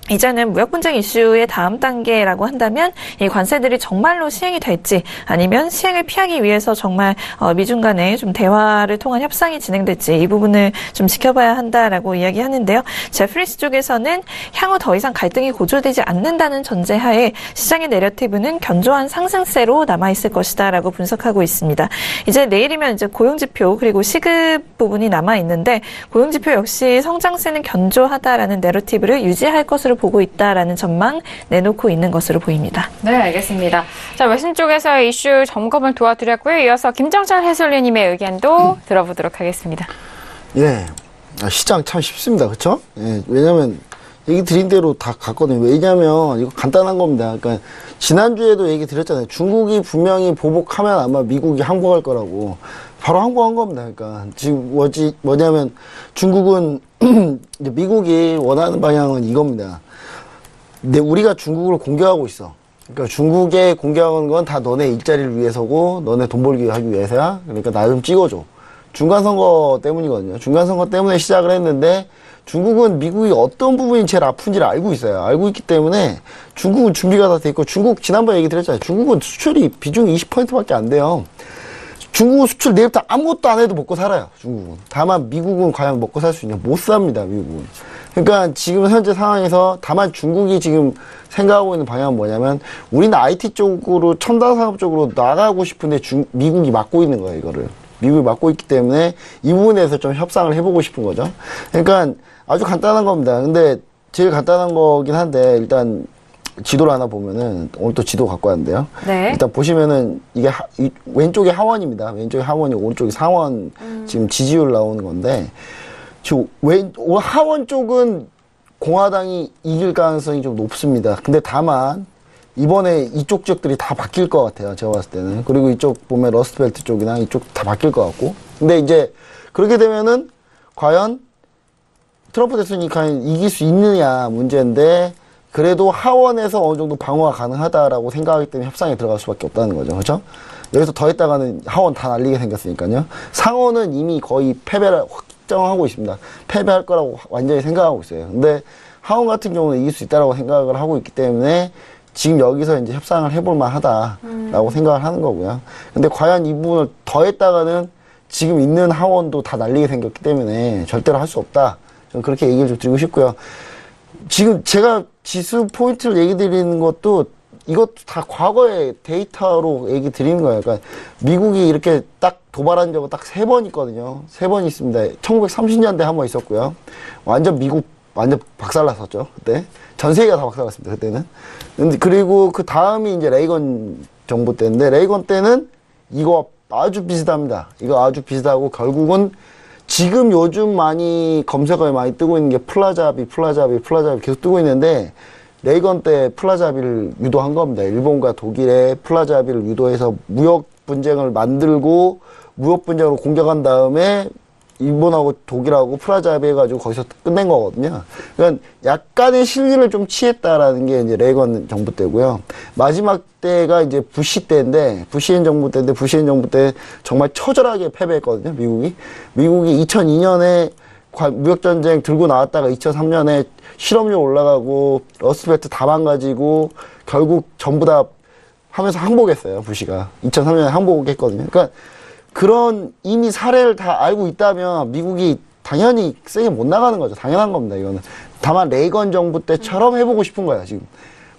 이제는 무역 분쟁 이슈의 다음 단계라고 한다면 이 관세들이 정말로 시행이 될지 아니면 시행을 피하기 위해서 정말 미중 간에 좀 대화를 통한 협상이 진행될지 이 부분을 좀 지켜봐야 한다라고 이야기하는데요. 제프리스 쪽에서는 향후 더 이상 갈등이 고조되지 않는다는 전제하에 시장의 내러티브는 견조한 상승세로 남아있을 것이다라고 분석하고 있습니다. 이제 내일이면 이제 고용지표 그리고 시급 부분이 남아있는데 고용지표 역시 성장세는 견조하다라는 내러티브를 유지할 것으로 보고 있다라는 전망 내놓고 있는 것으로 보입니다. 네, 알겠습니다. 자, 외신 쪽에서 이슈 점검을 도와드렸고요. 이어서 김정철 해설위원님의 의견도 들어보도록 하겠습니다. 예, 시장 참 쉽습니다. 그렇죠? 예, 왜냐하면 얘기 드린 대로 다 갔거든요. 왜냐하면 이거 간단한 겁니다. 그러니까 지난주에도 얘기 드렸잖아요. 중국이 분명히 보복하면 아마 미국이 항복할 거라고. 바로 항복한 겁니다. 그러니까 지금 뭐냐면 중국은 이제 미국이 원하는 방향은 이겁니다. 근데 우리가 중국을 공격하고 있어. 그러니까 중국에 공격하는 건 다 너네 일자리를 위해서고 너네 돈 벌기 하기 위해서야. 그러니까 나 좀 찍어줘. 중간선거 때문이거든요. 중간선거 때문에 시작을 했는데 중국은 미국이 어떤 부분이 제일 아픈지를 알고 있어요. 알고 있기 때문에 중국은 준비가 다 돼 있고 중국 지난번에 얘기 드렸잖아요. 중국은 수출이 비중이 20%밖에 안 돼요. 중국은 수출 내일부터 아무것도 안 해도 먹고 살아요. 중국은. 다만 미국은 과연 먹고 살 수 있냐? 못 삽니다. 미국은. 그러니까 지금 현재 상황에서 다만 중국이 지금 생각하고 있는 방향은 뭐냐면 우리는 IT 쪽으로 첨단 산업 쪽으로 나가고 싶은데 미국이 막고 있는 거예요. 이거를. 미국이 막고 있기 때문에 이 부분에서 좀 협상을 해보고 싶은 거죠. 그러니까 아주 간단한 겁니다. 근데 제일 간단한 거긴 한데 일단 지도를 하나 보면은 오늘 또 지도 갖고 왔는데요. 네. 일단 보시면은 이게 왼쪽이 하원입니다. 왼쪽이 하원이 오른쪽이 상원 지금 지지율 나오는 건데 지금 하원 쪽은 공화당이 이길 가능성이 좀 높습니다. 근데 다만 이번에 이쪽 지역들이 다 바뀔 것 같아요. 제가 봤을 때는. 그리고 이쪽 보면 러스트벨트 쪽이나 이쪽 다 바뀔 것 같고. 근데 이제 그렇게 되면은 과연 트럼프 대통령이 과연 이길 수 있느냐 문제인데 그래도 하원에서 어느 정도 방어가 가능하다라고 생각하기 때문에 협상에 들어갈 수밖에 없다는 거죠. 그렇죠? 여기서 더 했다가는 하원 다 날리게 생겼으니까요. 상원은 이미 거의 패배를 확정하고 있습니다. 패배할 거라고 완전히 생각하고 있어요. 근데 하원 같은 경우는 이길 수 있다라고 생각을 하고 있기 때문에 지금 여기서 이제 협상을 해볼 만하다라고 생각을 하는 거고요. 근데 과연 이 부분을 더 했다가는 지금 있는 하원도 다 날리게 생겼기 때문에 절대로 할 수 없다. 저는 그렇게 얘기를 좀 드리고 싶고요. 지금 제가 지수 포인트를 얘기 드리는 것도 이것도 다 과거의 데이터로 얘기 드리는 거예요. 그러니까 미국이 이렇게 딱 도발한 적은 딱 3번 있거든요. 3번 있습니다. 1930년대 한 번 있었고요. 완전 미국 완전 박살났었죠. 그때. 전 세계가 다 박살났습니다. 그때는. 근데 그리고 그 다음이 이제 레이건 정부 때인데 레이건 때는 이거 아주 비슷합니다. 이거 아주 비슷하고 결국은 지금 요즘 많이 검색어에 많이 뜨고 있는 게 플라자비 계속 뜨고 있는데 레이건 때 플라자비를 유도한 겁니다. 일본과 독일의 플라자비를 유도해서 무역 분쟁을 만들고 무역 분쟁으로 공격한 다음에 일본하고 독일하고 플라자비 해가지고 거기서 끝낸 거거든요. 그러니까 약간의 실리를 좀 취했다라는 게 이제 레이건 정부 때고요. 마지막 때가 이제 부시 때인데, 부시엔 정부 때 정말 처절하게 패배했거든요, 미국이. 미국이 2002년에 무역전쟁 들고 나왔다가 2003년에 실업률 올라가고, 러스트벨트 다 망가지고, 결국 전부 다 하면서 항복했어요, 부시가. 2003년에 항복했거든요. 그러니까 그런 이미 사례를 다 알고 있다면 미국이 당연히 세게 못 나가는 거죠. 당연한 겁니다, 이거는. 다만 레이건 정부 때처럼 해보고 싶은 거야, 지금.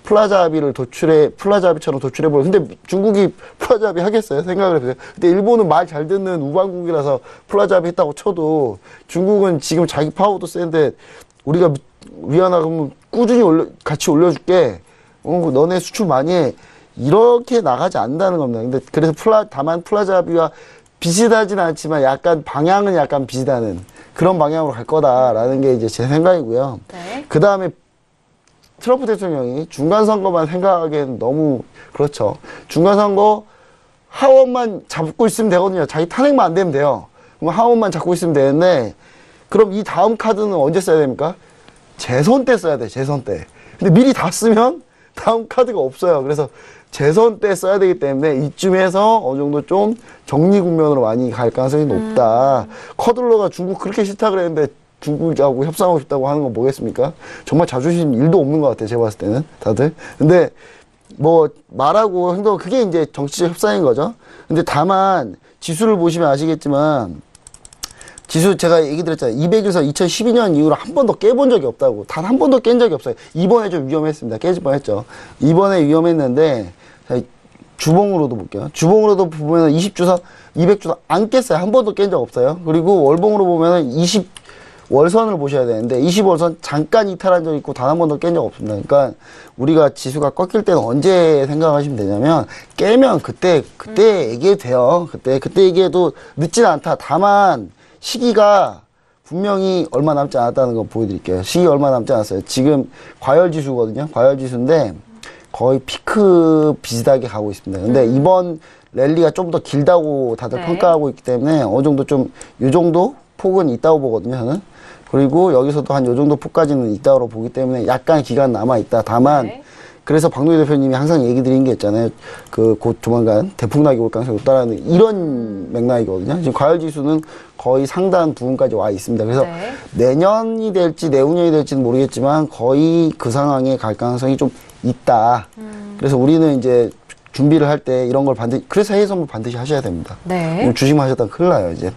플라자비처럼 도출해보고. 근데 중국이 플라자비 하겠어요? 생각을 해보세요. 근데 일본은 말 잘 듣는 우방국이라서 플라자비 했다고 쳐도 중국은 지금 자기 파워도 센데 우리가 위안화 그러면 꾸준히 같이 올려줄게. 너네 수출 많이 해. 이렇게 나가지 않는다는 겁니다. 근데 그래서 다만 플라자비와 비슷하진 않지만 약간 방향은 약간 비슷하는 그런 방향으로 갈 거다라는 게 이제 제 생각이고요. 네. 그 다음에 트럼프 대통령이 중간선거만 생각하기에는 너무 그렇죠. 중간선거 하원만 잡고 있으면 되거든요. 자기 탄핵만 안 되면 돼요. 그럼 하원만 잡고 있으면 되는데 그럼 이 다음 카드는 언제 써야 됩니까? 재선 때 써야 돼. 재선 때. 근데 미리 다 쓰면 다음 카드가 없어요. 그래서 재선 때 써야 되기 때문에 이쯤에서 어느 정도 좀 정리 국면으로 많이 갈 가능성이 높다. 커들러가 중국 그렇게 싫다 그랬는데 중국하고 협상하고 싶다고 하는 건 뭐겠습니까? 정말 자존심 1도 없는 것 같아요. 제가 봤을 때는 다들. 근데 뭐 말하고 행동 그게 이제 정치적 협상인 거죠. 근데 다만 지수를 보시면 아시겠지만 지수 제가 얘기 드렸잖아요. 200에서 2012년 이후로 한 번도 깨본 적이 없다고. 단 한 번도 깬 적이 없어요. 이번에 좀 위험했습니다. 깨질 뻔했죠. 이번에 위험했는데 주봉으로도 볼게요. 주봉으로도 보면은 20주선, 200주선 안 깼어요. 한 번도 깬 적 없어요. 그리고 월봉으로 보면은 20월선을 보셔야 되는데 20월선 잠깐 이탈한 적 있고 단 한 번도 깬 적 없습니다. 그러니까 우리가 지수가 꺾일 때는 언제 생각하시면 되냐면 깨면 그때 얘기해도 돼요. 그때 얘기해도 늦진 않다. 다만 시기가 분명히 얼마 남지 않았다는 거 보여드릴게요. 시기 얼마 남지 않았어요. 지금 과열지수거든요. 과열지수인데 거의 피크 비슷하게 가고 있습니다. 근데 이번 랠리가 좀 더 길다고 다들 평가하고 있기 때문에 어느 정도 좀 요 정도 폭은 있다고 보거든요. 저는. 그리고 여기서도 한 요 정도 폭까지는 있다고 보기 때문에 약간 기간 남아있다. 다만 그래서 박노희 대표님이 항상 얘기 드린 게 있잖아요. 곧 조만간 대폭락이 올 가능성이 높다라는 이런 맥락이거든요. 지금 과열지수는 거의 상단 부분까지 와 있습니다. 그래서 내년이 될지 내후년이 될지는 모르겠지만 거의 그 상황에 갈 가능성이 좀 있다. 그래서 우리는 이제 준비를 할 때 이런 걸 반드시, 그래서 해외 선물 반드시 하셔야 됩니다. 네. 주식만 하셨다면 큰일 나요, 이제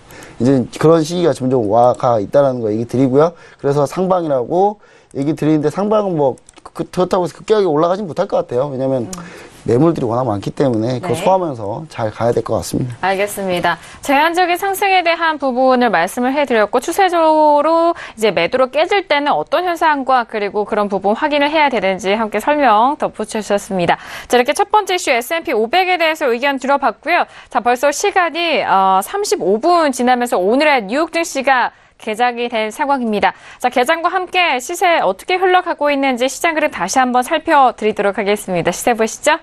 그런 시기가 점점 와가 있다라는 거 얘기 드리고요. 그래서 상방이라고 얘기 드리는데 상방은 뭐, 그렇다고 해서 급격하게 올라가진 못할 것 같아요. 왜냐면 매물들이 워낙 많기 때문에 그거 소화하면서 잘 가야 될 것 같습니다. 알겠습니다. 제한적인 상승에 대한 부분을 말씀을 해드렸고 추세적으로 이제 매도로 깨질 때는 어떤 현상과 그리고 그런 부분 확인을 해야 되는지 함께 설명 덧붙여 주셨습니다. 자, 이렇게 첫 번째 이슈 S&P 500에 대해서 의견 들어봤고요. 자, 벌써 시간이 35분 지나면서 오늘의 뉴욕 증시가 개장이 된 상황입니다. 자, 개장과 함께 시세 어떻게 흘러가고 있는지 시장 그림 다시 한번 살펴드리도록 하겠습니다. 시세 보시죠.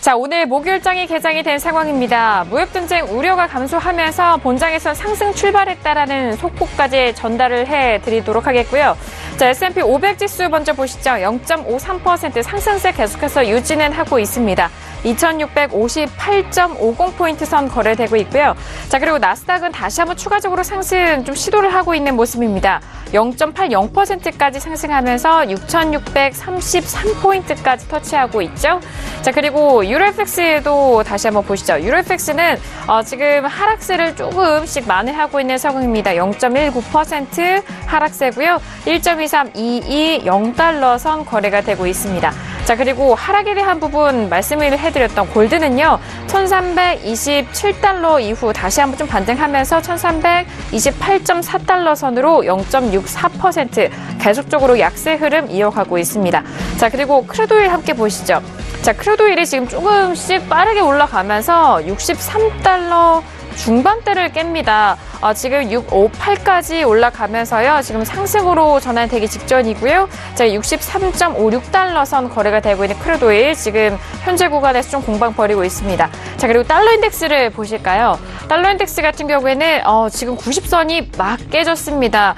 자, 오늘 목요일장이 개장이 된 상황입니다. 무역전쟁 우려가 감소하면서 본장에선 상승 출발했다라는 속보까지 전달을 해드리도록 하겠고요. 자, S&P 500 지수 먼저 보시죠. 0.53% 상승세 계속해서 유지는 하고 있습니다. 2658.50포인트 선 거래되고 있고요. 자, 그리고 나스닥은 다시 한번 추가적으로 상승 좀 시도를 하고 있는 모습입니다. 0.80%까지 상승하면서 6633포인트까지 터치하고 있죠. 자, 그리고 유로FX도 다시 한번 보시죠. 유로FX는 지금 하락세를 조금씩 만회하고 있는 상황입니다. 0.19% 하락세고요. 1.2322 0달러 선 거래가 되고 있습니다. 자, 그리고 하락에 대한 부분 말씀을 해드렸던 골드는요. 1327달러 이후 다시 한번 좀 반등하면서 1328.4달러 선으로 0.64% 계속적으로 약세 흐름 이어가고 있습니다. 자, 그리고 크루드오일 함께 보시죠. 자, 크루드오일이 지금 조금씩 빠르게 올라가면서 63달러 중반대를 깹니다. 지금 658까지 올라가면서요. 지금 상승으로 전환되기 직전이고요. 자, 63.56달러 선 거래가 되고 있는 크루드오일 지금 현재 구간에서 좀 공방 벌이고 있습니다. 자, 그리고 달러 인덱스를 보실까요? 달러 인덱스 같은 경우에는 지금 90선이 막 깨졌습니다.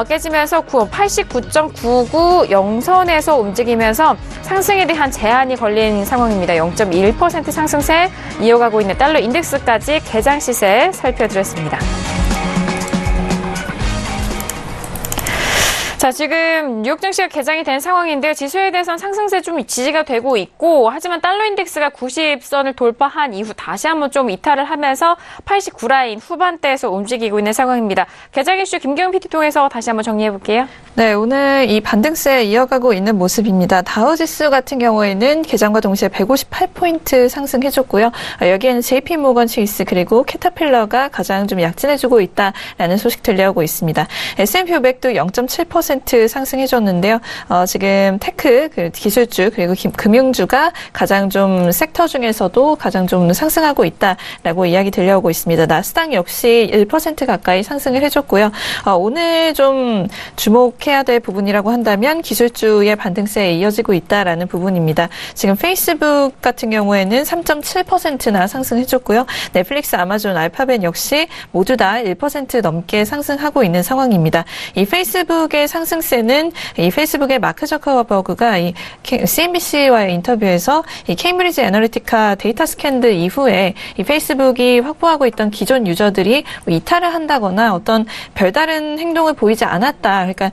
깨지면서 89.990선에서 움직이면서 상승에 대한 제한이 걸린 상황입니다. 0.1% 상승세 이어가고 있는 달러 인덱스까지 개장 시세 살펴드렸습니다. 자, 지금 뉴욕 증시가 개장이 된 상황인데요. 지수에 대해서는 상승세 좀 지지가 되고 있고, 하지만 달러 인덱스가 90선을 돌파한 이후 다시 한번 좀 이탈을 하면서 89라인 후반대에서 움직이고 있는 상황입니다. 개장 이슈 김경영 PT 통해서 다시 한번 정리해 볼게요. 네, 오늘 이 반등세 이어가고 있는 모습입니다. 다우지수 같은 경우에는 개장과 동시에 158포인트 상승해줬고요. 여기에는 JP모건 체이스 그리고 캐터필러가 가장 좀 약진해주고 있다라는 소식 들려오고 있습니다. S&P 500도 0.7% 3% 상승해줬는데요. 지금 테크, 기술주, 그리고 금융주가 가장 좀 섹터 중에서도 가장 좀 상승하고 있다라고 이야기 들려오고 있습니다. 나스닥 역시 1% 가까이 상승을 해줬고요. 오늘 좀 주목해야 될 부분이라고 한다면 기술주의 반등세에 이어지고 있다라는 부분입니다. 지금 페이스북 같은 경우에는 3.7%나 상승해줬고요. 넷플릭스, 아마존, 알파벳 역시 모두 다 1% 넘게 상승하고 있는 상황입니다. 이 페이스북의 상승세는 이 페이스북의 마크 저커버그가 이 CNBC와의 인터뷰에서 이 케임브리지 애널리티카 데이터 스캔들 이후에 이 페이스북이 확보하고 있던 기존 유저들이 이탈을 한다거나 어떤 별다른 행동을 보이지 않았다. 그러니까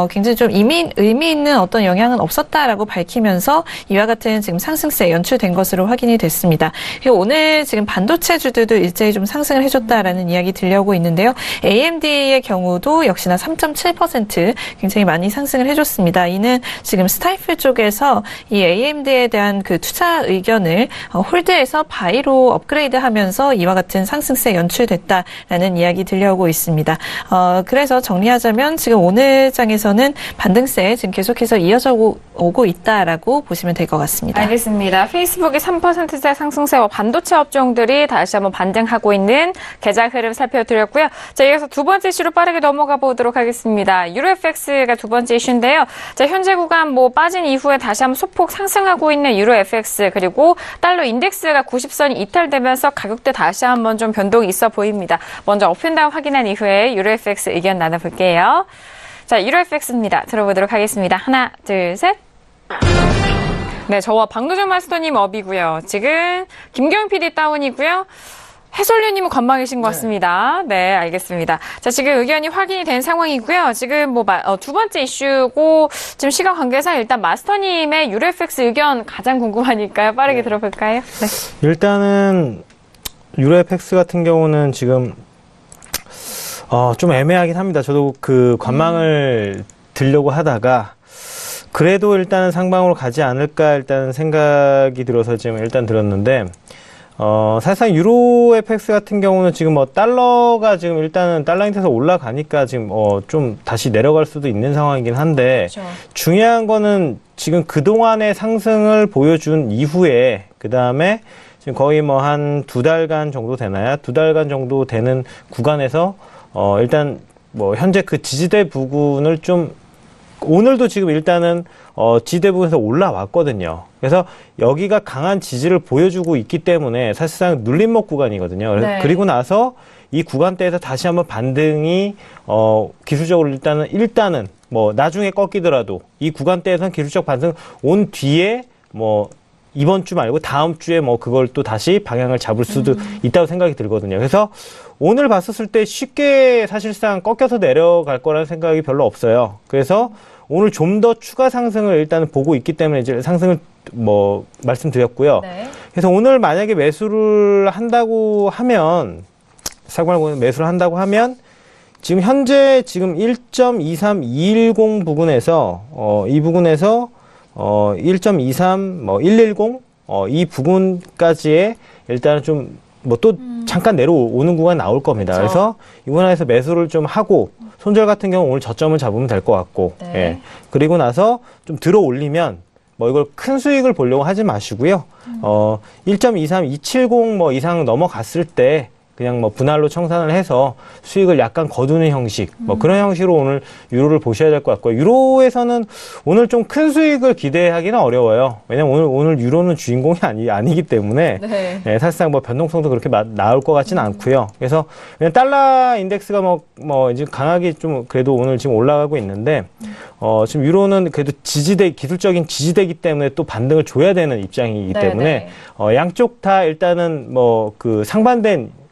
굉장히 좀 의미 있는 어떤 영향은 없었다라고 밝히면서 이와 같은 지금 상승세 연출된 것으로 확인이 됐습니다. 그리고 오늘 지금 반도체주들도 일제히 좀 상승을 해줬다라는 이야기 들려오고 있는데요. AMD의 경우도 역시나 3.7% 굉장히 많이 상승을 해줬습니다. 이는 지금 스타이플 쪽에서 이 AMD에 대한 그 투자 의견을 홀드해서 바이로 업그레이드하면서 이와 같은 상승세 연출됐다라는 이야기 들려오고 있습니다. 그래서 정리하자면 지금 오늘 장에서는 반등세 지금 계속해서 이어져 오고 있다라고 보시면 될 것 같습니다. 알겠습니다. 페이스북이 3%대 상승세와 반도체 업종들이 다시 한번 반등하고 있는 계좌 흐름 살펴드렸고요. 자, 이어서 두 번째 이슈로 빠르게 넘어가 보도록 하겠습니다. 유로FX가 두 번째 이슈인데요. 자, 현재 구간 빠진 이후에 다시 한번 소폭 상승하고 있는 유로FX, 그리고 달러 인덱스가 90선이 이탈되면서 가격대 다시 한번 좀 변동이 있어 보입니다. 먼저 업앤다운 확인한 이후에 유로FX 의견 나눠볼게요. 자, 유로FX입니다. 들어보도록 하겠습니다. 하나, 둘, 셋. 네, 저와 박노정 마스터님 업이고요. 지금 김경윤 PD 다운이고요. 해설위원님은 관망이신 것 같습니다. 네, 알겠습니다. 자, 지금 의견이 확인이 된 상황이고요. 지금 두 번째 이슈고, 지금 시간 관계상 일단 마스터님의 유로FX 의견 가장 궁금하니까요. 빠르게 들어볼까요? 네. 일단은 유로FX 같은 경우는 지금 좀 애매하긴 합니다. 저도 그 관망을 들려고 하다가 그래도 일단은 상방으로 가지 않을까 일단 생각이 들어서 지금 일단 들었는데, 사실상 유로FX 같은 경우는 지금 달러가 지금 일단은 달러 인터에서 올라가니까 지금 좀 다시 내려갈 수도 있는 상황이긴 한데, 그렇죠. 중요한 거는 지금 그동안의 상승을 보여준 이후에 그 다음에 지금 거의 한 2달간 정도 되나요? 2달간 정도 되는 구간에서 일단 현재 그 지지대 부근을 좀 오늘도 지금 일단은 지지대 부분에서 올라왔거든요. 그래서 여기가 강한 지지를 보여주고 있기 때문에 사실상 눌림목 구간이거든요. 네. 그리고 나서 이 구간대에서 다시 한번 반등이 기술적으로 일단은 나중에 꺾이더라도 이 구간대에서는 기술적 반등 온 뒤에 이번 주 말고 다음 주에 그걸 또 다시 방향을 잡을 수도 있다고 생각이 들거든요. 그래서 오늘 봤었을 때 쉽게 사실상 꺾여서 내려갈 거라는 생각이 별로 없어요. 그래서 오늘 좀 더 추가 상승을 일단 보고 있기 때문에 이제 상승을 말씀드렸고요. 네. 그래서 오늘 만약에 매수를 한다고 하면, 매수를 한다고 하면, 지금 현재 지금 1.23210 부근에서, 이 부근에서 1.23, 110, 이 부분까지의 일단은 좀, 또 잠깐 내려오는 구간 나올 겁니다. 그렇죠. 그래서 이 구간에서 매수를 좀 하고, 손절 같은 경우 오늘 저점을 잡으면 될 것 같고, 네. 예. 그리고 나서 좀 들어 올리면, 이걸 큰 수익을 보려고 하지 마시고요. 1.23270 이상 넘어갔을 때, 그냥 분할로 청산을 해서 수익을 약간 거두는 형식, 그런 형식으로 오늘 유로를 보셔야 될 것 같고요. 유로에서는 오늘 좀 큰 수익을 기대하기는 어려워요. 왜냐면 오늘 유로는 주인공이 아니기 때문에, 네. 네, 사실상 변동성도 그렇게 나올 것 같지는 않고요. 그래서 그냥 달러 인덱스가 이제 강하게 좀 그래도 오늘 지금 올라가고 있는데, 지금 유로는 그래도 기술적인 지지대이기 때문에 또 반등을 줘야 되는 입장이기 때문에, 양쪽 다 일단은 그 상반된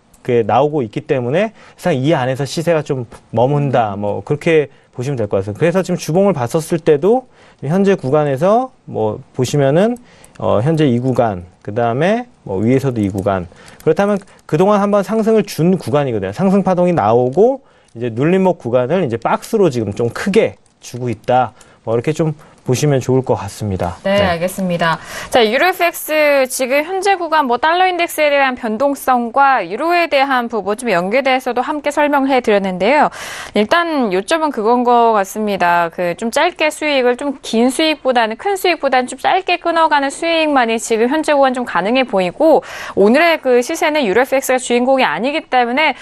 나오고 있기 때문에 사실 이 안에서 시세가 좀 머문다 그렇게 보시면 될 것 같아요. 그래서 지금 주봉을 봤었을 때도 현재 구간에서 보시면은 현재 이 구간, 그 다음에 위에서도 이 구간, 그렇다면 그동안 한번 상승을 준 구간이거든요. 상승 파동이 나오고 이제 눌림목 구간을 이제 박스로 지금 좀 크게 주고 있다. 이렇게 좀 보시면 좋을 것 같습니다. 네, 알겠습니다. 자, 유로FX 지금 현재 구간 달러 인덱스에 대한 변동성과 유로에 대한 부분 좀 연계돼서도 함께 설명해 드렸는데요. 일단 요점은 그건 것 같습니다. 좀 짧게 수익을 좀 긴 수익보다는 큰 수익보다는 좀 짧게 끊어가는 수익만이 지금 현재 구간 좀 가능해 보이고 오늘의 시세는 유로FX가 주인공이 아니기 때문에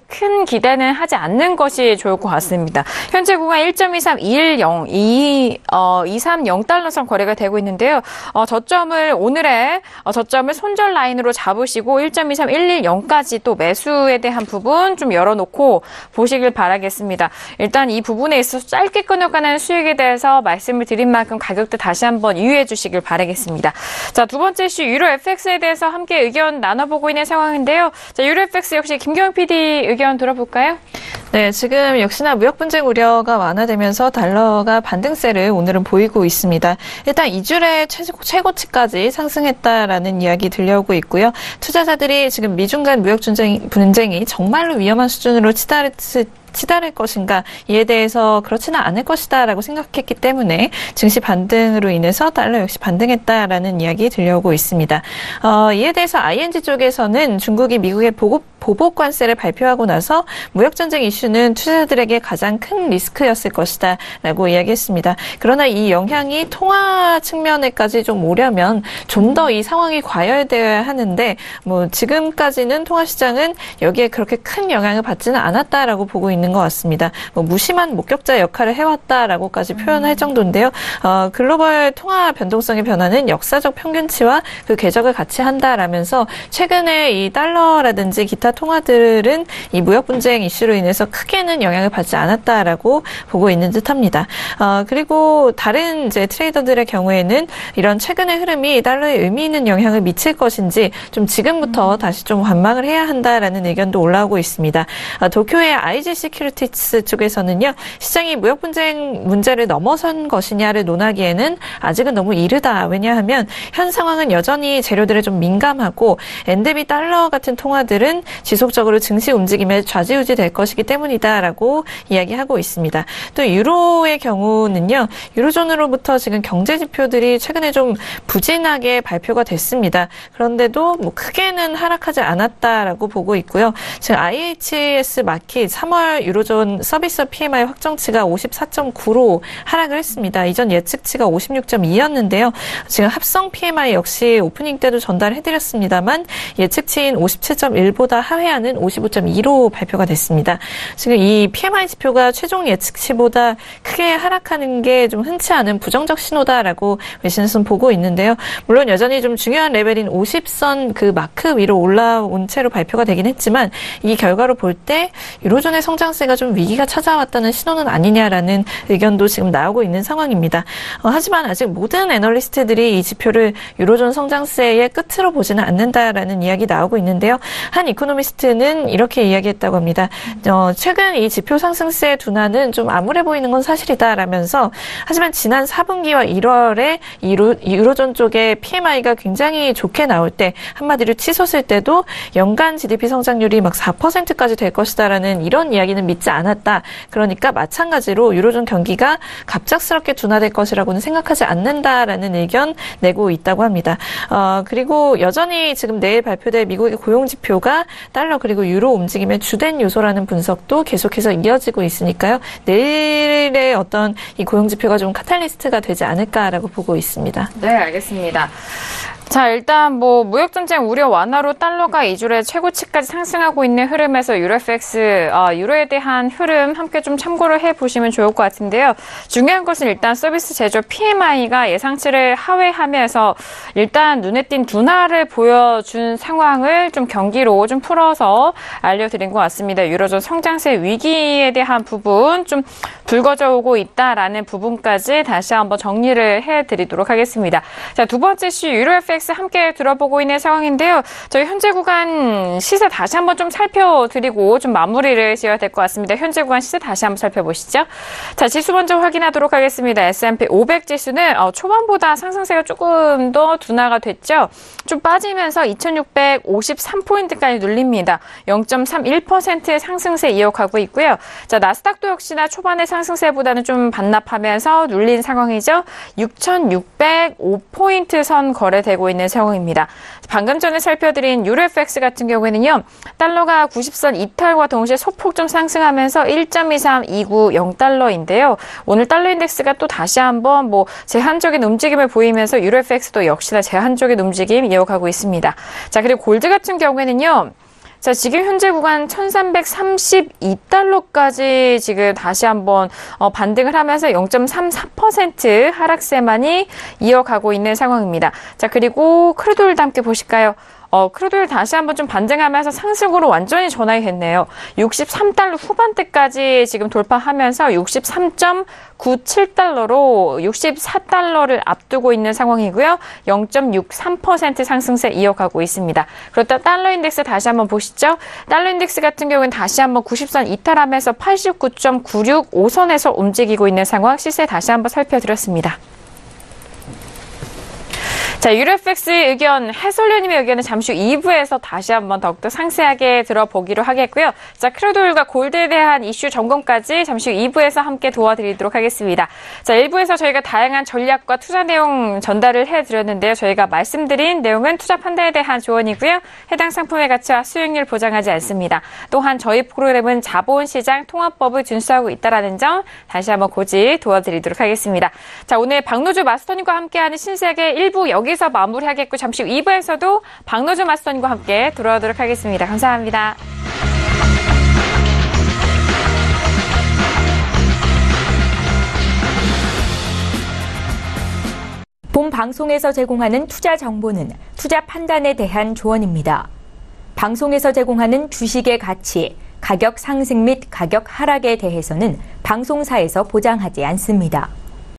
큰 기대는 하지 않는 것이 좋을 것 같습니다. 현재 구간 1.230달러 거래가 되고 있는데요. 오늘의 저점을 손절 라인으로 잡으시고 1.23110까지 또 매수에 대한 부분 좀 열어놓고 보시길 바라겠습니다. 일단 이 부분에 있어서 짧게 끊어가는 수익에 대해서 말씀을 드린 만큼 가격대 다시 한번 유의해 주시길 바라겠습니다. 자, 두 번째 이슈 유로 FX에 대해서 함께 의견 나눠보고 있는 상황인데요. 자, 유로 FX 역시 김경영 PD 의견 들어볼까요? 네, 지금 역시나 무역 분쟁 우려가 완화되면서 달러가 반등세를 오늘은 보이고 있습니다. 일단 2주連최고치까지 상승했다라는 이야기 들려오고 있고요. 투자자들이 지금 미중 간 무역 분쟁이 정말로 위험한 수준으로 치달을 것인가 이에 대해서 그렇지는 않을 것이다 라고 생각했기 때문에 증시 반등으로 인해서 달러 역시 반등했다라는 이야기 들려오고 있습니다. 이에 대해서 ING 쪽에서는 중국이 미국의 보복 관세를 발표하고 나서 무역전쟁 이슈는 투자자들에게 가장 큰 리스크였을 것이다 라고 이야기했습니다. 그러나 이 영향이 통화 측면에까지 좀 오려면 좀 더 이 상황이 과열되어야 하는데 지금까지는 통화시장은 여기에 그렇게 큰 영향을 받지는 않았다라고 보고 있는 것 같습니다. 무심한 목격자 역할을 해왔다라고까지 표현할 정도인데요. 글로벌 통화 변동성의 변화는 역사적 평균치와 그 궤적을 같이 한다라면서 최근에 이 달러라든지 기타 통화들은 이 무역 분쟁 이슈로 인해서 크게는 영향을 받지 않았다라고 보고 있는 듯합니다. 그리고 다른 이제 트레이더들의 경우에는 이런 최근의 흐름이 달러에 의미 있는 영향을 미칠 것인지 좀 지금부터 다시 좀 관망을 해야 한다라는 의견도 올라오고 있습니다. 도쿄의 IG 시큐리티스 쪽에서는요, 시장이 무역 분쟁 문제를 넘어선 것이냐를 논하기에는 아직은 너무 이르다. 왜냐하면 현 상황은 여전히 재료들에 좀 민감하고 엔대비 달러 같은 통화들은 지속적으로 증시 움직임에 좌지우지 될 것이기 때문이다라고 이야기하고 있습니다. 또 유로의 경우는요, 유로존으로부터 지금 경제 지표들이 최근에 좀 부진하게 발표가 됐습니다. 그런데도 크게는 하락하지 않았다라고 보고 있고요. 지금 IHS 마켓 3월 유로존 서비스 PMI 확정치가 54.9로 하락을 했습니다. 이전 예측치가 56.2였는데요. 지금 합성 PMI 역시 오프닝 때도 전달해드렸습니다만 예측치인 57.1보다 하회하는 55.2로 발표가 됐습니다. 지금 이 PMI 지표가 최종 예측치보다 크게 하락하는 게 좀 흔치 않은 부정적 신호다라고 외신에서는 보고 있는데요. 물론 여전히 좀 중요한 레벨인 50선 그 마크 위로 올라온 채로 발표가 되긴 했지만 이 결과로 볼 때 유로존의 성장세가 좀 위기가 찾아왔다는 신호는 아니냐라는 의견도 지금 나오고 있는 상황입니다. 하지만 아직 모든 애널리스트들이 이 지표를 유로존 성장세의 끝으로 보지는 않는다라는 이야기 나오고 있는데요. 한 이코노미스트는 이렇게 이야기했다고 합니다. 최근 이 지표 상승세 둔화는 좀 암울해 보이는 건 사실이다라면서 하지만 지난 4분기와 1월에 유로존 쪽의 PMI가 굉장히 좋게 나올 때 한마디로 치솟을 때도 연간 GDP 성장률이 막 4%까지 될 것이다라는 이런 이야기는 믿지 않았다. 그러니까 마찬가지로 유로존 경기가 갑작스럽게 둔화될 것이라고는 생각하지 않는다라는 의견 내고 있다고 합니다. 그리고 여전히 지금 내일 발표될 미국의 고용지표가 달러 그리고 유로 움직임의 주된 요소라는 분석도 계속해서 이어지고 있으니까요. 내일의 어떤 이 고용지표가 좀 카탈리스트가 되지 않을까라고 보고 있습니다. 네, 알겠습니다. 자, 일단 무역전쟁 우려 완화로 달러가 2주連최고치까지 상승하고 있는 흐름에서 유로FX, 유로에 대한 흐름 함께 좀 참고를 해보시면 좋을 것 같은데요. 중요한 것은 일단 서비스 제조 PMI가 예상치를 하회하면서 일단 눈에 띈 둔화를 보여준 상황을 좀 경기로 좀 풀어서 알려드린 것 같습니다. 유로존 성장세 위기에 대한 부분 좀 불거져 오고 있다라는 부분까지 다시 한번 정리를 해드리도록 하겠습니다. 자, 두 번째 이슈 유로FX UFX 함께 들어보고 있는 상황인데요. 저희 현재 구간 시세 다시 한번 좀 살펴드리고 좀 마무리를 지어야 될 것 같습니다. 현재 구간 시세 다시 한번 살펴보시죠. 자, 지수 먼저 확인하도록 하겠습니다. S&P 500 지수는 초반보다 상승세가 조금 더 둔화가 됐죠. 좀 빠지면서 2653포인트까지 눌립니다. 0.31%의 상승세 이어가고 있고요. 자, 나스닥도 역시나 초반의 상승세보다는 좀 반납하면서 눌린 상황이죠. 6,605포인트 선 거래되고 있는 상황입니다. 방금 전에 살펴드린 유로FX 같은 경우에는요. 달러가 90선 이탈과 동시에 소폭 좀 상승하면서 1.23290달러인데요. 오늘 달러 인덱스가 또 다시 한번 제한적인 움직임을 보이면서 유로FX도 역시나 제한적인 움직임 이어가고 있습니다. 자, 그리고 골드 같은 경우에는요. 자, 지금 현재 구간 1332달러까지 지금 다시 한번 반등을 하면서 0.34% 하락세만이 이어가고 있는 상황입니다. 자, 그리고 크루드오일도 함께 보실까요? 크루드오일 다시 한번 좀 반등하면서 상승으로 완전히 전환이 됐네요. 63달러 후반대까지 지금 돌파하면서 63.97달러로 64달러를 앞두고 있는 상황이고요. 0.63% 상승세 이어가고 있습니다. 그렇다 달러 인덱스 다시 한번 보시죠. 달러 인덱스 같은 경우는 다시 한번 90선 이탈하면서 89.965선에서 움직이고 있는 상황, 시세 다시 한번 살펴드렸습니다. 자, 유로FX 의견, 해설위원님의 의견은 잠시 후 2부에서 다시 한번 더욱더 상세하게 들어보기로 하겠고요. 자, 크루드오일과 골드에 대한 이슈 점검까지 잠시 후 2부에서 함께 도와드리도록 하겠습니다. 자, 1부에서 저희가 다양한 전략과 투자 내용 전달을 해드렸는데요. 저희가 말씀드린 내용은 투자 판단에 대한 조언이고요. 해당 상품의 가치와 수익률 보장하지 않습니다. 또한 저희 프로그램은 자본시장 통합법을 준수하고 있다는 점 다시 한번 고지 도와드리도록 하겠습니다. 자, 오늘 박노주 마스터님과 함께하는 신세계 1부 여기서 마무리하겠고 잠시 후 2부에서도 박노주 마스터님과 함께 돌아오도록 하겠습니다. 감사합니다. 본 방송에서 제공하는 투자 정보는 투자 판단에 대한 조언입니다. 방송에서 제공하는 주식의 가치, 가격 상승 및 가격 하락에 대해서는 방송사에서 보장하지 않습니다.